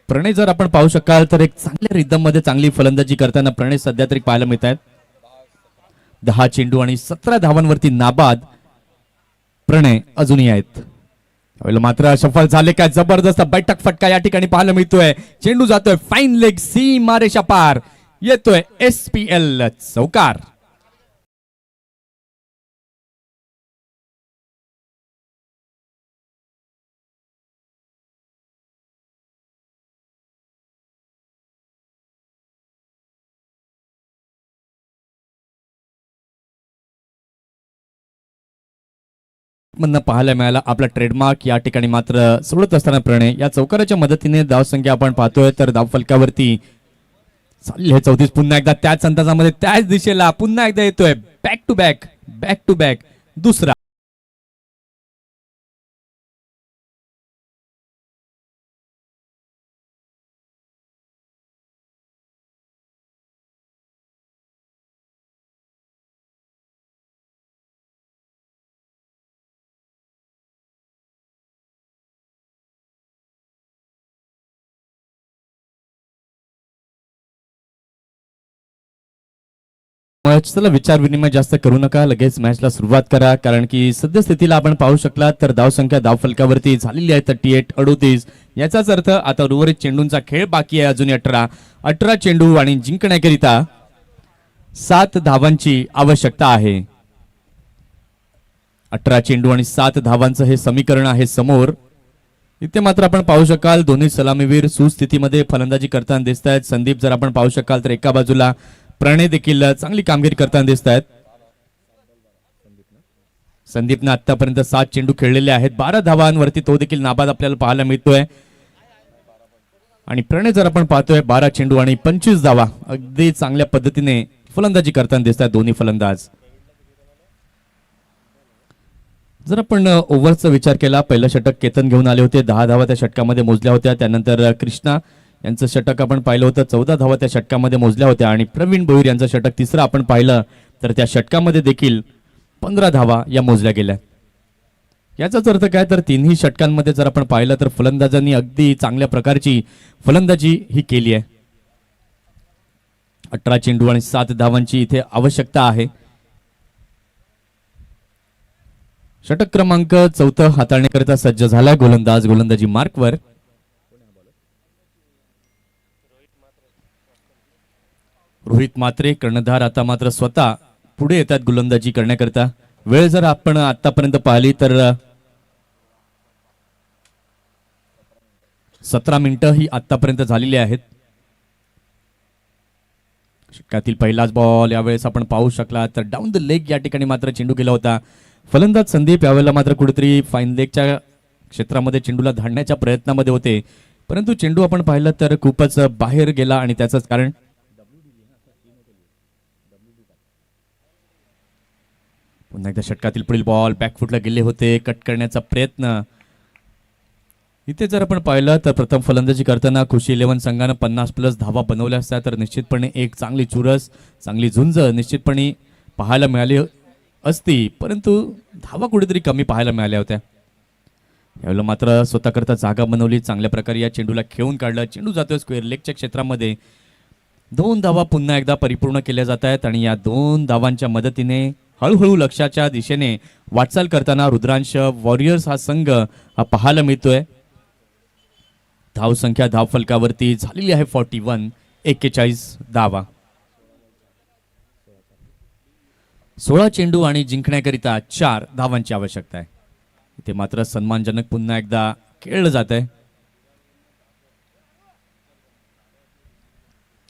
प्रणय जर आपण पाहू शकाल तर एक चांगल्या रिदम मध्ये चांगली फलंदाजी करताना प्रणय सध्या तरी पाहायला मिळत आहेत. 10 चेंडू आणि 17 धावांवरती नाबाद प्रणय अजूनही आहेत. त्यावेळेला मात्र सफल झाले काय जबरदस्त बैठक फटका या ठिकाणी पाहायला मिळतोय. चेंडू जातोय फाईन लेग सीमा रेषा पार, येतोय SPL चौकार. मधनं पाहायला मिळाला आपला ट्रेडमार्क या ठिकाणी मात्र सोडत असताना प्रणय या चौकाराच्या मदतीने धावसंख्या आपण पाहतोय तर धाव फलकावरती चालली आहे 34. पुन्हा एकदा त्याच अंदाजामध्ये त्याच दिशेला पुन्हा एकदा येतोय बॅक टू बॅक दुसरा. मॅचला विचार विनिमय जास्त करू नका, लगेच मॅचला सुरुवात करा, कारण की सद्यस्थितीला आपण पाहू शकला तर धावसंख्या धाव फलकावरती झालेली आहे 38-38. याचाच अर्थ आता उर्वरित चेंडूंचा खेळ बाकी आहे अजून 18 चेंडू आणि जिंकण्याकरिता 7 धावांची आवश्यकता आहे. 18 चेंडू आणि 7 धावांचं हे समीकरण आहे समोर. इथे मात्र आपण पाहू शकाल दोन्ही सलामीवीर सुस्थितीमध्ये फलंदाजी करताना दिसत आहेत. संदीप जर आपण पाहू शकाल तर एका बाजूला प्रणय देखील चांगली कामगिरी करताना दिसत आहेत. संदीपनं आतापर्यंत 7 चेंडू खेळलेले आहेत, 12 धावांवरती तो देखील नाबाद आपल्याला पाहायला मिळतोय. आणि प्रणय जर आपण पाहतोय 12 चेंडू आणि 25 धावा, अगदी चांगल्या पद्धतीने फलंदाजी करताना दिसत आहेत दोन्ही फलंदाज. जर आपण ओव्हरचा विचार केला, पहिलं षटक केतन घेऊन आले होते, 10 धावा त्या षटकामध्ये मोजल्या होत्या. त्यानंतर कृष्णा यांचं षटक आपण पाहिलं होतं, 14 धावा त्या षटकामध्ये मोजल्या होत्या. आणि प्रवीण भोईर यांचं षटक तिसरं आपण पाहिलं तर त्या षटकामध्ये देखील 15 धावा या मोजल्या गेल्या. याचाच अर्थ काय तर तिन्ही षटकांमध्ये जर आपण पाहिलं तर फलंदाजांनी अगदी चांगल्या प्रकारची फलंदाजी ही केली आहे. 18 चेंडू आणि 7 धावांची इथे आवश्यकता आहे. षटक क्रमांक 4 हाताळण्याकरिता सज्ज झाला गोलंदाज, गोलंदाजी मार्कवर. रोहित मात्रे कर्णधार आता मात्र स्वतः पुढे येतात गोलंदाजी करण्याकरिता. वेळ जर आपण आतापर्यंत पाहिली तर 17 मिनिटं ही आतापर्यंत झालेली आहेत. षटकातील पहिलाच बॉल यावेळेस आपण पाहू शकला तर डाऊन द लेग या ठिकाणी मात्र चेंडू गेला होता. फलंदाज संदीप यावेळेला मात्र कुठेतरी फाईन लेगच्या क्षेत्रामध्ये चेंडूला धाडण्याच्या प्रयत्नामध्ये होते, परंतु चेंडू आपण पाहिलं तर खूपच बाहेर गेला आणि त्याचंच कारण पुन्हा एकदा षटकातील पुढील बॉल बॅकफुटला गेले होते, कट करण्याचा प्रयत्न. इथे जर आपण पाहिलं तर प्रथम फलंदाजी करताना खुशी 11 संघानं 50+ धावा बनवल्या असत्या तर निश्चितपणे एक चांगली चुरस, चांगली झुंज निश्चितपणे पाहायला मिळाली असती, परंतु धावा कुठेतरी कमी पाहायला मिळाल्या होत्या. यावेळेला मात्र स्वतःकरता जागा बनवली, चांगल्या प्रकारे या चेंडूला खेळून काढलं. चेंडू जातोय स्क्वेअर लेगच्या क्षेत्रामध्ये. 2 धावा पुन्हा एकदा परिपूर्ण केल्या जात आहेत आणि या 2 धावांच्या मदतीने हळूहळू लक्ष्याच्या दिशेने वाटचाल करताना रुद्रांश वॉरियर्स हा संघ हा पाहायला मिळतोय. धावसंख्या धाव फलकावरती झालेली आहे 41 धावा. 16 चेंडू आणि जिंकण्याकरिता 4 धावांची आवश्यकता आहे. इथे मात्र सन्मानजनक पुन्हा एकदा खेळलं जात आहे.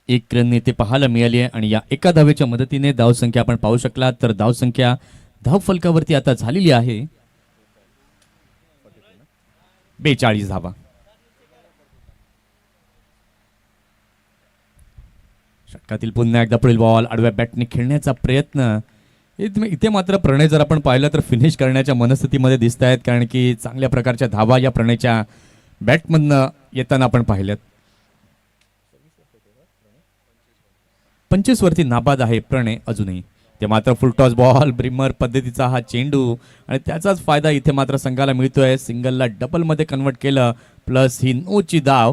एक रन इथे पाहायला मिळाली आहे आणि या एका धावेच्या मदतीने धावसंख्या आपण पाहू शकला तर धावसंख्या धाव फलकावरती आता झालेली आहे 42 धावा. षटकातील पुन्हा एकदा पुढील बॉल आडव्या बॅटने खेळण्याचा प्रयत्न. इथे मात्र प्रणय जर आपण पाहिलं तर फिनिश करण्याच्या मनस्थितीमध्ये दिसत आहेत, कारण की चांगल्या प्रकारच्या धावा या प्रणयच्या बॅटमधनं येताना आपण पाहिल्यात. 25 वरती नाबाद आहे प्रणय अजूनही. ते मात्र फुलटॉस बॉल ब्रिमर पद्धतीचा हा चेंडू आणि त्याचाच फायदा इथे मात्र संघाला मिळतोय. सिंगलला डबल मध्ये कन्वर्ट केलं प्लस ही नोची धाव.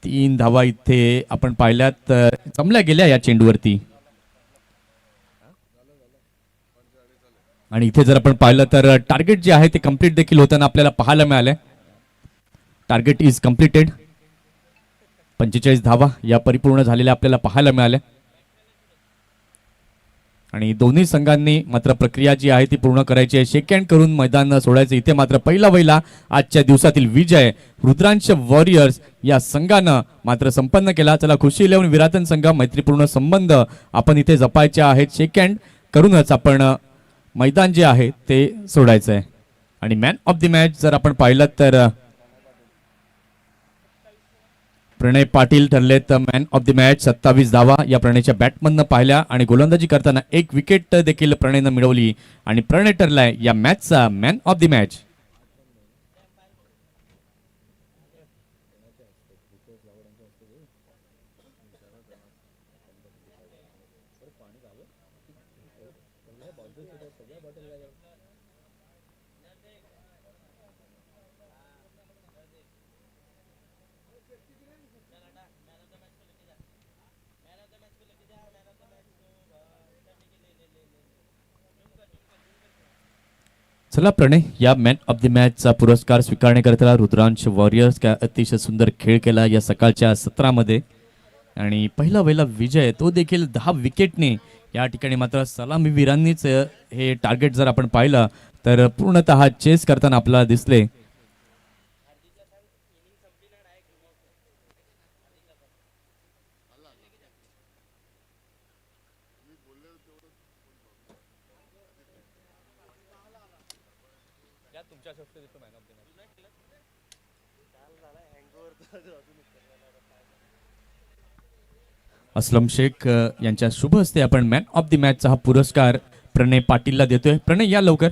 3 धावा इथे आपण पाहिल्यात तर जमल्या गेल्या या चेंडूवरती. आणि इथे जर आपण पाहिलं तर टार्गेट जे आहे ते कम्प्लीट देखील होताना आपल्याला पाहायला मिळाले. Target is completed. 45 धावा या परिपूर्ण झालेल्या आपल्याला पाहायला मिळाल्या. आणि दोन्ही संघांनी मात्र प्रक्रिया जी आहे ती पूर्ण करायची आहे. शेक हँड करून मैदान सोडायचं. इथे मात्र पहिला आजच्या दिवसातील विजय रुद्रांश वॉरियर्स या संघानं मात्र संपन्न केला. चला खुशी 11 विराटन संघ मैत्रीपूर्ण संबंध आपण इथे जपायचे आहेत. शेक हँड करूनच आपण मैदान जे आहे ते सोडायचं आहे. आणि मॅन ऑफ द मॅच जर आपण पाहिलं तर प्रणय पाटील ठरले तर मॅन ऑफ द मॅच. 27 धावा या प्रणयच्या बॅटमननं पाहिल्या आणि गोलंदाजी करताना 1 विकेट देखील प्रणयनं मिळवली आणि प्रणय ठरलाय या मॅचचा मॅन ऑफ द मॅच. चला प्रणय या मॅन ऑफ द मॅचचा पुरस्कार स्वीकारण्याकरता रुद्रांश वॉरियर्स काय अतिशय सुंदर खेळ केला या सकाळच्या सत्रामध्ये. आणि पहिला विजय तो देखील 10 विकेटने या ठिकाणी. मात्र सलामीवीरांनीच हे टार्गेट जर आपण पाहिलं तर पूर्णतः चेस करताना आपल्याला दिसले. असलम शेख यांच्या शुभ हस्ते आपण मॅन ऑफ द मॅचचा हा पुरस्कार प्रणय पाटीलला देतोय. प्रणय या लवकर.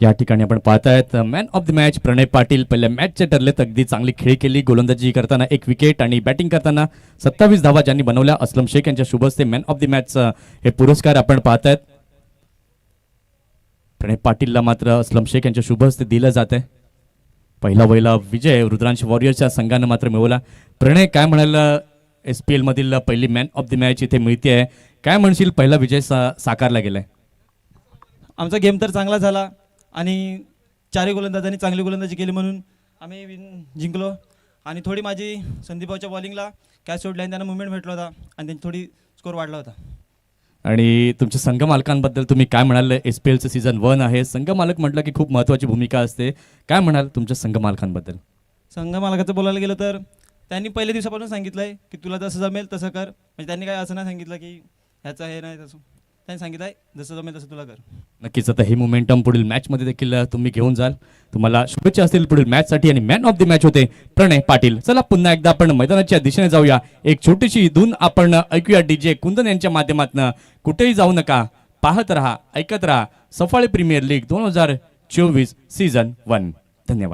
या ठिकाणी आपण पाहतायत मॅन ऑफ द मॅच प्रणय पाटील. पहिल्या मॅचचे ठरलेत. अगदी चांगली खेळी केली. गोलंदाजी करताना 1 विकेट आणि बॅटिंग करताना 27 धावा ज्यांनी बनवल्या. असलम शेख यांच्या शुभ हस्ते मॅन ऑफ द मॅच हे पुरस्कार आपण पाहतायत. प्रणय पाटीलला मात्र असलम शेख यांच्या शुभ हस्ते दिलं जात आहे. पहिला विजय रुद्रांश वॉरियर्सच्या संघानं मात्र मिळवला. प्रणय काय म्हणाल, SPL मधील पहिली मॅन ऑफ द मॅच इथे मिळते आहे. काय म्हणशील, पहिला विजय साकारला गेलाय? आमचा गेम तर चांगला झाला आणि 4 गोलंदाजांनी चांगली गोलंदाजी केली म्हणून आम्ही जिंकलो. आणि थोडी माझी संदीपभाऊच्या बॉलिंगला कॅच सोडली आणि त्यांना मुवमेंट भेटला होता आणि त्यांची थोडी स्कोर वाढला होता. आणि तुमच्या संघ मालकांबद्दल तुम्ही काय म्हणाल? SPLचं सीझन 1 आहे. संघ मालक म्हटलं की खूप महत्त्वाची भूमिका असते. काय म्हणाल तुमच्या संघ मालकांबद्दल? संघ मालकाचं बोलायला गेलं तर त्यांनी पहिल्या दिवसापासून सांगितलं आहे की तुला जसं जमेल तसं कर. म्हणजे त्यांनी काय असं नाही सांगितलं की ह्याचं हे नाही तसं. त्यांनी सांगितलं आहे जसं जमेल तसं तुला कर. नक्कीच आता हे मोमेंटम पुढील मॅचमध्ये देखील तुम्ही घेऊन जाल. तुम्हाला शुभेच्छा असतील पुढील मॅचसाठी. आणि मॅन ऑफ द मॅच होते प्रणय पाटील. चला पुन्हा एकदा आपण मैदानाच्या दिशेने जाऊया. एक छोटीशी धून आपण ऐकूया DJ कुंदन यांच्या माध्यमातून. कुठेही जाऊ नका, पाहत रहा, ऐकत रहा सफाळे प्रीमियर लीग 2024 सीझन 1. धन्यवाद.